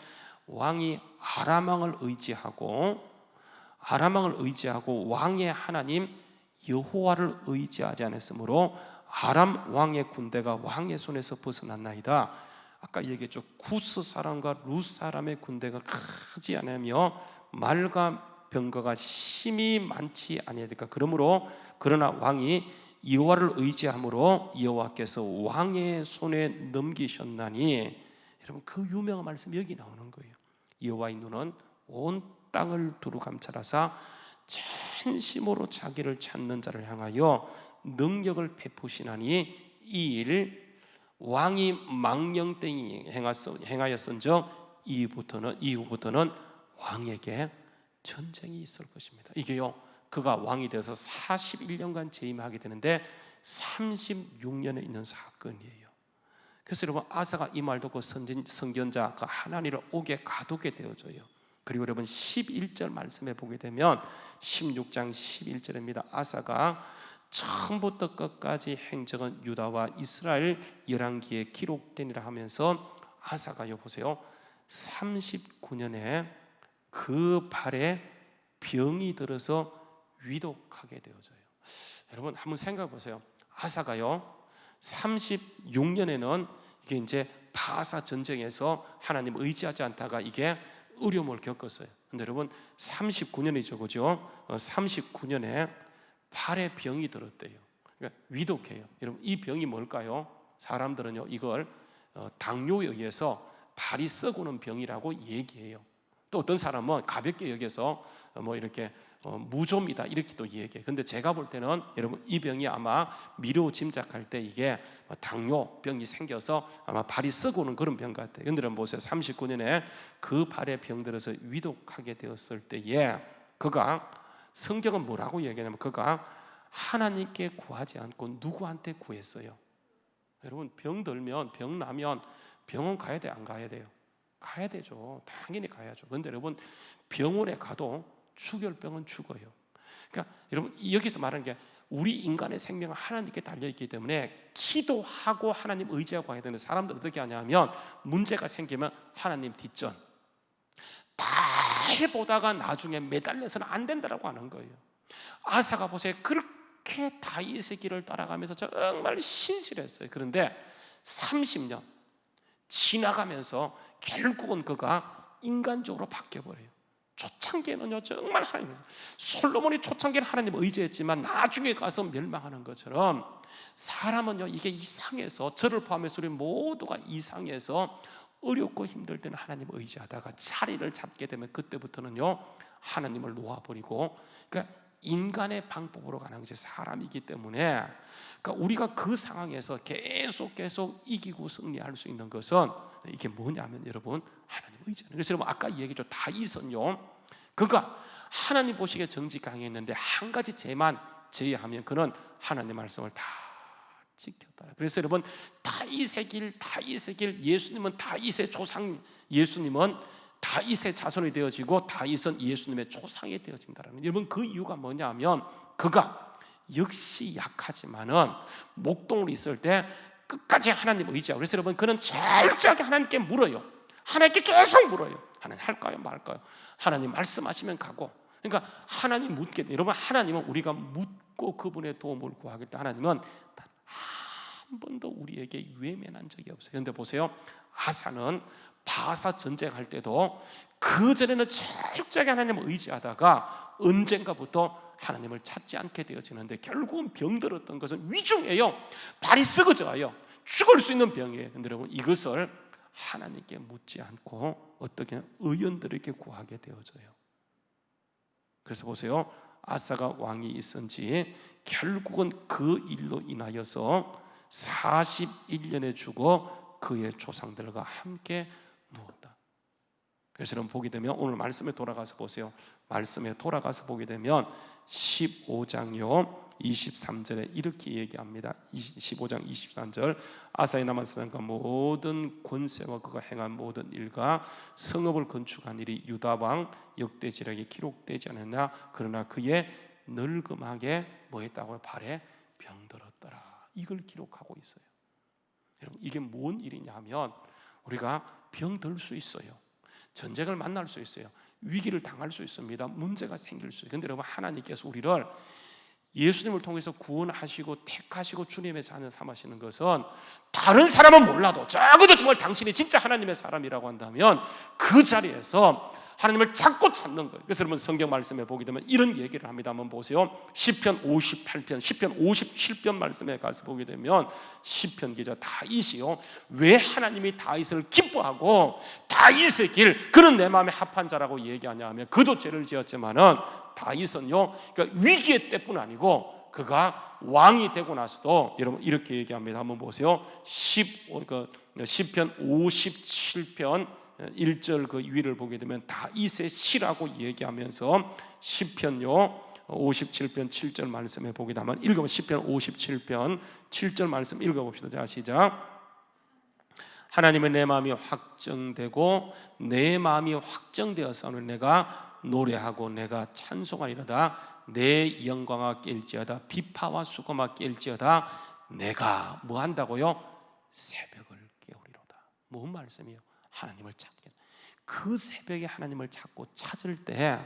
왕이 아람 왕을 의지하고 왕의 하나님 여호와를 의지하지 않았으므로 아람 왕의 군대가 왕의 손에서 벗어났나이다. 아까 얘기했죠. 구스 사람과 룻 사람의 군대가 크지 않으며 말과 병거가 심히 많지 아니하니까. 그러나 왕이 여호와를 의지함으로 여호와께서 왕의 손에 넘기셨나니. 여러분 그 유명한 말씀 여기 나오는 거예요. 여호와의 눈은 온 땅을 두루 감찰하사 전심으로 자기를 찾는 자를 향하여 능력을 베푸시나니 이 일 왕이 망령되이 행하였은즉 이후부터는 왕에게 전쟁이 있을 것입니다. 이게요 그가 왕이 되어서 41년간 재임하게 되는데 36년에 있는 사건이에요. 그래서 여러분 아사가 이 말 듣고 선견자 그 하나니를 옥에 가두게 되어져요. 그리고 여러분 11절 말씀에 보게 되면 16장 11절입니다. 아사가 처음부터 끝까지 행적은 유다와 이스라엘 열왕기에 기록되니라 하면서 아사가요 보세요 39년에 그 발에 병이 들어서 위독하게 되어져요. 여러분 한번 생각해 보세요. 아사가요 36년에는 이게 이제 바사 전쟁에서 하나님 의지하지 않다가 이게 어려움을 겪었어요. 근데 여러분 39년이죠, 그죠? 39년에 발에 병이 들었대요. 그러니까 위독해요. 여러분 이 병이 뭘까요? 사람들은요 이걸 당뇨에 의해서 발이 썩어오는 병이라고 얘기해요. 또 어떤 사람은 가볍게 여겨서 뭐 이렇게 무좀이다 이렇게 또 얘기해요. 근데 제가 볼 때는 여러분 이 병이 아마 미로 짐작할 때 이게 당뇨병이 생겨서 아마 발이 썩어오는 그런 병 같아요. 근데 여러분 보세요. 39년에 그 발에 병들어서 위독하게 되었을 때에 그가 성경은 뭐라고 얘기하냐면 그가 하나님께 구하지 않고 누구한테 구했어요? 여러분 병 들면 병 나면 병원 가야 돼, 안 가야 돼요? 가야 되죠. 당연히 가야죠. 그런데 여러분 병원에 가도 추결병은 죽어요. 그러니까 여러분 여기서 말하는 게 우리 인간의 생명은 하나님께 달려있기 때문에 기도하고 하나님 의지하고 가야 되는데 사람들 어떻게 하냐면 문제가 생기면 하나님 뒷전 다 해보다가 나중에 매달려서는 안 된다라고 하는 거예요. 아사가 보세요. 그렇게 다윗의 길을 따라가면서 정말 신실했어요. 그런데 30년 지나가면서 결국은 그가 인간적으로 바뀌어버려요. 초창기에는요 정말 하나님, 솔로몬이 초창기에는 하나님 의지했지만 나중에 가서 멸망하는 것처럼 사람은요 이게 이상해서 저를 포함해서 우리 모두가 이상해서 어렵고 힘들 때는 하나님 의지하다가 자리를 잡게 되면 그때부터는요 하나님을 놓아버리고, 그러니까 인간의 방법으로 가는 것이 사람이기 때문에, 그러니까 우리가 그 상황에서 계속 이기고 승리할 수 있는 것은 이게 뭐냐면 여러분 하나님 의지하는. 그래서 여러분 아까 얘기했죠. 다윗은요 그가 하나님 보시기에 정직 강했는데 한 가지 죄만 제외하면 그는 하나님 말씀을 다 지켰다. 그래서 여러분 다윗의 길 예수님은 다윗의 조상, 예수님은 다윗의 자손이 되어지고 다윗은 예수님의 조상이 되어진다라는. 여러분 그 이유가 뭐냐면 그가 역시 약하지만은 목동으로 있을 때 끝까지 하나님 의지하고, 그래서 여러분 그는 철저하게 하나님께 물어요. 하나님께 계속 물어요. 하나님 할까요 말까요? 하나님 말씀하시면 가고. 그러니까 하나님 묻게 돼. 여러분 하나님은 우리가 묻고 그분의 도움을 구하길 때 하나님은 단 한 번도 우리에게 외면한 적이 없어요. 그런데 보세요. 아사는 바사 전쟁할 때도 그 전에는 철저하게 하나님을 의지하다가 언젠가부터 하나님을 찾지 않게 되어지는데 결국은 병들었던 것은 위중해요. 발이 썩어져요. 죽을 수 있는 병이에요. 그런데 여러분 이것을 하나님께 묻지 않고 어떻게 의원들에게 구하게 되어져요. 그래서 보세요. 아사가 왕이 있은지 결국은 그 일로 인하여서 41년에 죽어 그의 조상들과 함께 누웠다. 그래서 여러분 보게 되면 오늘 말씀에 돌아가서 보세요. 말씀에 돌아가서 보게 되면 15장요 23절에 이렇게 얘기합니다. 15장 23절 아사의 남은 사람과 모든 권세와 그가 행한 모든 일과 성읍을 건축한 일이 유다 왕 역대지략에 기록되지 않았나. 그러나 그의 늙음하게 뭐했다고요? 발에 병들었더라. 이걸 기록하고 있어요. 여러분 이게 뭔 일이냐 하면 우리가 병들 수 있어요. 전쟁을 만날 수 있어요. 위기를 당할 수 있습니다. 문제가 생길 수 있어요. 그런데 여러분 하나님께서 우리를 예수님을 통해서 구원하시고 택하시고 주님의 자녀 삼으시는 것은 다른 사람은 몰라도 적어도 정말 당신이 진짜 하나님의 사람이라고 한다면 그 자리에서 하나님을 찾고 찾는 거예요. 그래서 여러분 성경 말씀에 보게 되면 이런 얘기를 합니다. 한번 보세요. 시편 58편, 시편 57편 말씀에 가서 보게 되면 시편 기자 다윗이요 왜 하나님이 다윗을 기뻐하고 다윗의 길 그는 내 마음에 합한 자라고 얘기하냐 하면 그도 죄를 지었지만은 다윗은요 그러니까 위기의 때뿐 아니고 그가 왕이 되고 나서도 여러분 이렇게 얘기합니다. 한번 보세요. 시편 57편 1절 그 위를 보게 되면 다윗의 시라고 얘기하면서 시편요 57편 7절 말씀에 보게 되면 읽어보면 시편 57편 7절 말씀 읽어봅시다. 자 시작. 하나님의 내 마음이 확정되고 내 마음이 확정되어서는 내가 노래하고 내가 찬송하리로다. 내 영광아 깰지어다. 비파와 수고마 깰지어다. 내가 뭐 한다고요? 새벽을 깨우리로다. 뭔 말씀이에요? 하나님을 찾게. 그 새벽에 하나님을 자꾸 찾을 때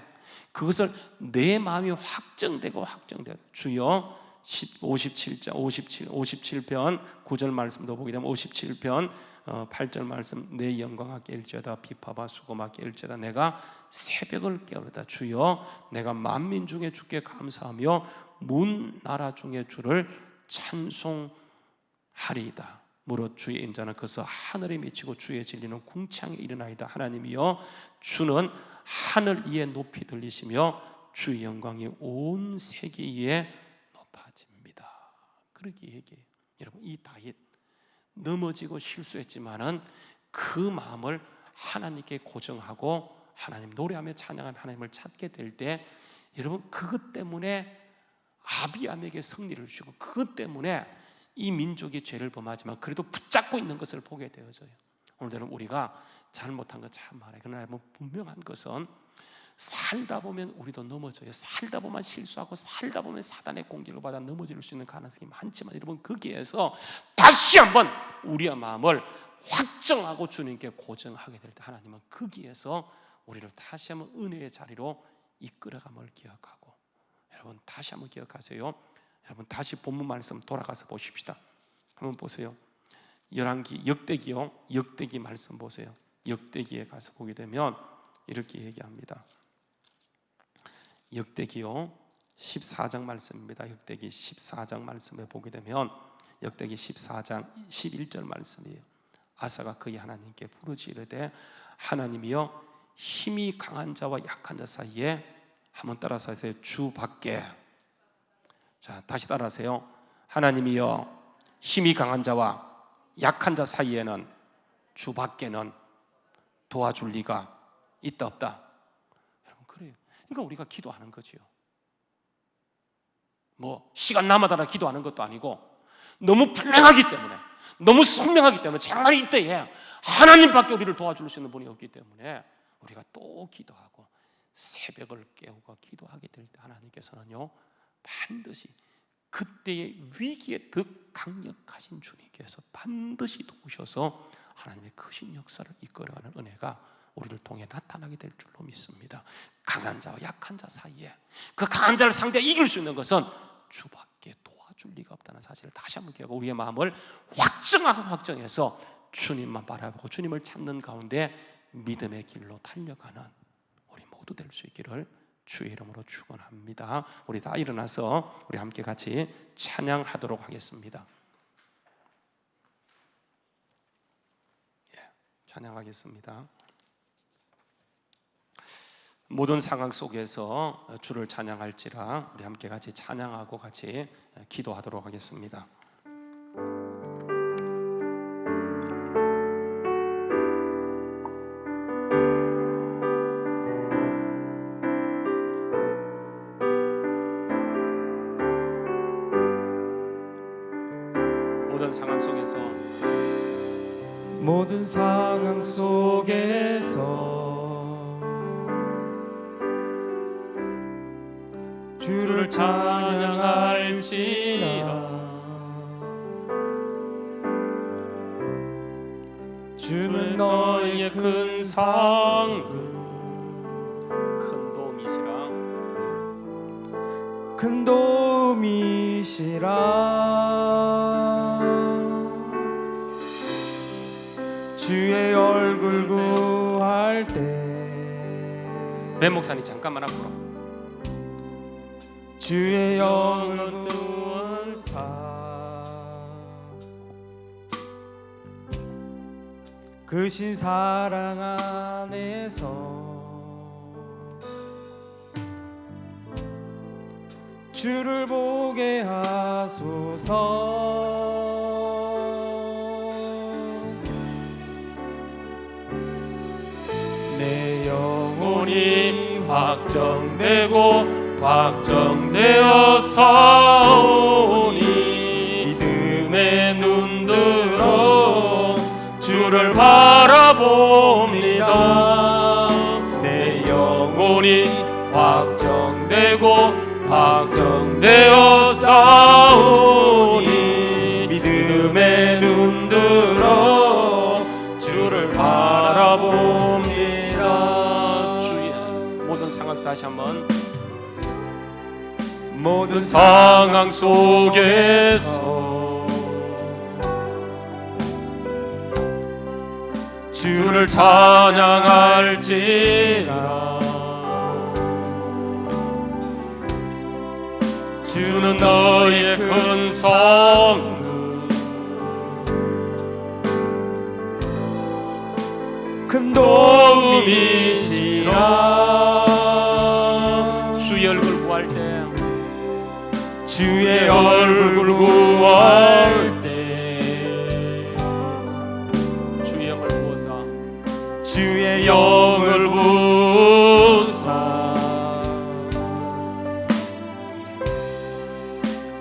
그것을 내 마음이 확정되고 주여 57편 9절 말씀도 보게 되면 57편 8절 말씀 내 영광아 깨일지어다 비파바 수고마 깨일지어다 내가 새벽을 깨우르다 주여 내가 만민 중에 주께 감사하며 문 나라 중에 주를 찬송하리이다. 무릇 주의 인자는 그서 하늘에 미치고 주의 진리는 궁창에 이르나이다. 하나님이여 주는 하늘 위에 높이 들리시며 주의 영광이 온 세계 위에 높아집니다. 그렇게 얘기해요. 여러분 이 다윗 넘어지고 실수했지만은 그 마음을 하나님께 고정하고 하나님 노래하며 찬양하며 하나님을 찾게 될 때 여러분 그것 때문에 아비암에게 승리를 주시고 그것 때문에 이 민족이 죄를 범하지만 그래도 붙잡고 있는 것을 보게 되어져요. 오늘은 우리가 잘못한 것 참 많아요. 그러나 분명한 것은 살다 보면 우리도 넘어져요. 살다 보면 실수하고 살다 보면 사단의 공격을 받아 넘어질 수 있는 가능성이 많지만 여러분 거기에서 다시 한번 우리의 마음을 확정하고 주님께 고정하게 될 때 하나님은 거기에서 우리를 다시 한번 은혜의 자리로 이끌어감을 기억하고 여러분 다시 한번 기억하세요. 여러분 다시 본문 말씀 돌아가서 보십시다. 한번 보세요. 열왕기 역대기요. 역대기 말씀 보세요. 역대기에 가서 보게 되면 이렇게 얘기합니다. 역대기요 14장 말씀입니다. 역대기 14장 말씀에 보게 되면 역대기 14장 11절 말씀이에요. 아사가 그의 하나님께 부르짖 이르되 하나님이여 힘이 강한 자와 약한 자 사이에 한번 따라서 하세요. 주 밖에. 자 다시 따라하세요. 하나님이여 힘이 강한 자와 약한 자 사이에는 주 밖에는 도와줄 리가 있다 없다. 여러분 그래요. 그러니까 우리가 기도하는 거지요. 뭐 시간 남아달라 기도하는 것도 아니고 너무 분명하기 때문에 너무 선명하기 때문에 차라리 이때에 하나님밖에 우리를 도와줄 수 있는 분이 없기 때문에 우리가 또 기도하고 새벽을 깨우고 기도하게 될 때 하나님께서는요 반드시 그때의 위기에 더 강력하신 주님께서 반드시 도우셔서 하나님의 크신 역사를 이끌어가는 은혜가 우리를 통해 나타나게 될 줄로 믿습니다. 강한 자와 약한 자 사이에 그 강한 자를 상대 이길 수 있는 것은 주밖에 도와줄 리가 없다는 사실을 다시 한번 기억하고 우리의 마음을 확정해서 주님만 바라보고 주님을 찾는 가운데 믿음의 길로 달려가는 우리 모두 될 수 있기를 주의 이름으로 축원합니다. 우리 다 일어나서 우리 함께 같이 찬양하도록 하겠습니다. 찬양하겠습니다. 모든 상황 속에서 주를 찬양할지라 우리 함께 같이 찬양하고 같이 기도하도록 하겠습니다. 모든 상황 속에서 모든 상황 속에서 주를 찬양할지라 주는 너의 큰 상급 큰 도움이시라 큰 도움이시라 주의 얼굴 구할 때 배 목사님 잠깐만 앞으로 주의 영을 구원사 그 신 사랑 안에서 주를 보게 하소서 내 영혼이 확정되고 확정되어 사오니 믿음의 눈들어 주를 바라봅니다. 내 영혼이 확정되고 확정되어 사오니 믿음의 눈들어 주를 바라봅니다. 다시 한번. 모든 상황 속에서 주를 찬양할지라. 주는 너의 큰 성문, 큰 도움이시라. 주의 얼굴 구할 때, 주의 얼굴 구할 때 주의 영을 부어서 주의 영을 부사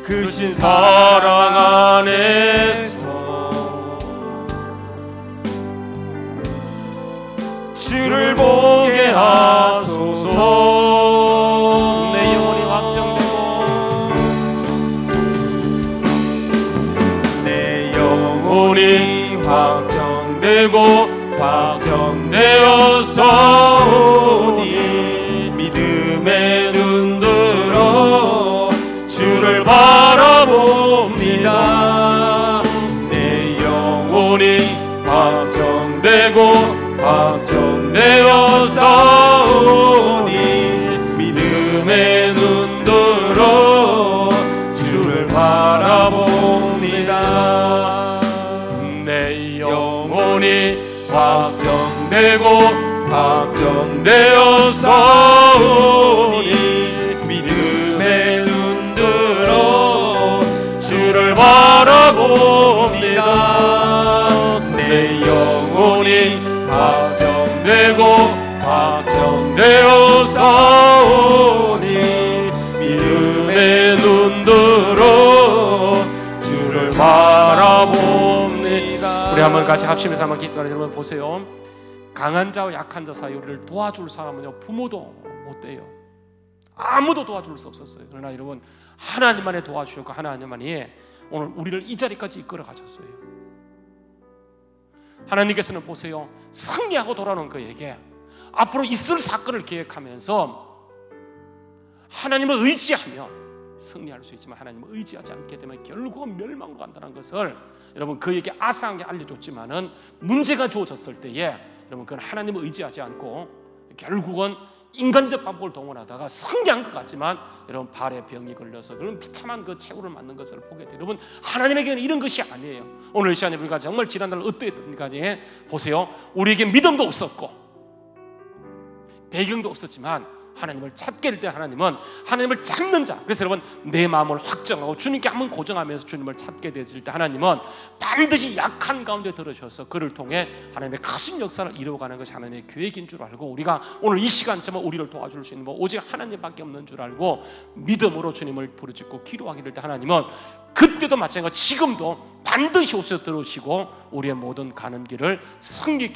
크신 사랑 안에서 주를 보게 하소서. 내 영혼이 확정되고 내 영혼이 확정되어서 오니 믿음의 눈 들어 주를 바라봅니다. 내 영혼이 확정되어서 오니 믿음의 눈 들어 주를 바라봅니다. 내 영혼이 확정되어서 오니 믿음의 눈 들어 주를 바라봅니다. 내 영혼이 확정되어서 오니 믿음의 눈 들어 주를 바라봅니다. 우리 한번 같이 합심해서 한번 기도하는 여러분 보세요. 강한 자와 약한 자 사이 우리를 도와줄 사람은요 부모도 못 돼요. 아무도 도와줄 수 없었어요. 그러나 여러분 하나님만이 도와주셨고 하나님만이 오늘 우리를 이 자리까지 이끌어 가셨어요. 하나님께서는 보세요, 승리하고 돌아오는 그에게 앞으로 있을 사건을 계획하면서 하나님을 의지하며 승리할 수 있지만 하나님을 의지하지 않게 되면 결국은 멸망으로 간다는 것을 여러분 그에게 아상하게 알려줬지만은 문제가 주어졌을 때에 여러분 그건 하나님을 의지하지 않고 결국은 인간적 방법을 동원하다가 승리한 것 같지만 여러분 발에 병이 걸려서 그런 비참한 그 최후를 맞는 것을 보게 돼요. 여러분 하나님에게는 이런 것이 아니에요. 오늘 이 시간에 우리가 정말 지난달 어떠했습니까? 보세요, 우리에게 믿음도 없었고 배경도 없었지만 하나님을 찾게 될 때 하나님은 하나님을 찾는 자, 그래서 여러분 내 마음을 확정하고 주님께 한번 고정하면서 주님을 찾게 되실 때 하나님은 반드시 약한 가운데 들으셔서 그를 통해 하나님의 크신 역사를 이루어가는 것이 하나님의 계획인 줄 알고 우리가 오늘 이 시간쯤은 우리를 도와줄 수 있는 오직 하나님밖에 없는 줄 알고 믿음으로 주님을 부르짖고 기도하게 될 때 하나님은 그때도 마찬가지고 지금도 반드시 오셔서 들으시고 우리의 모든 가는 길을 승리케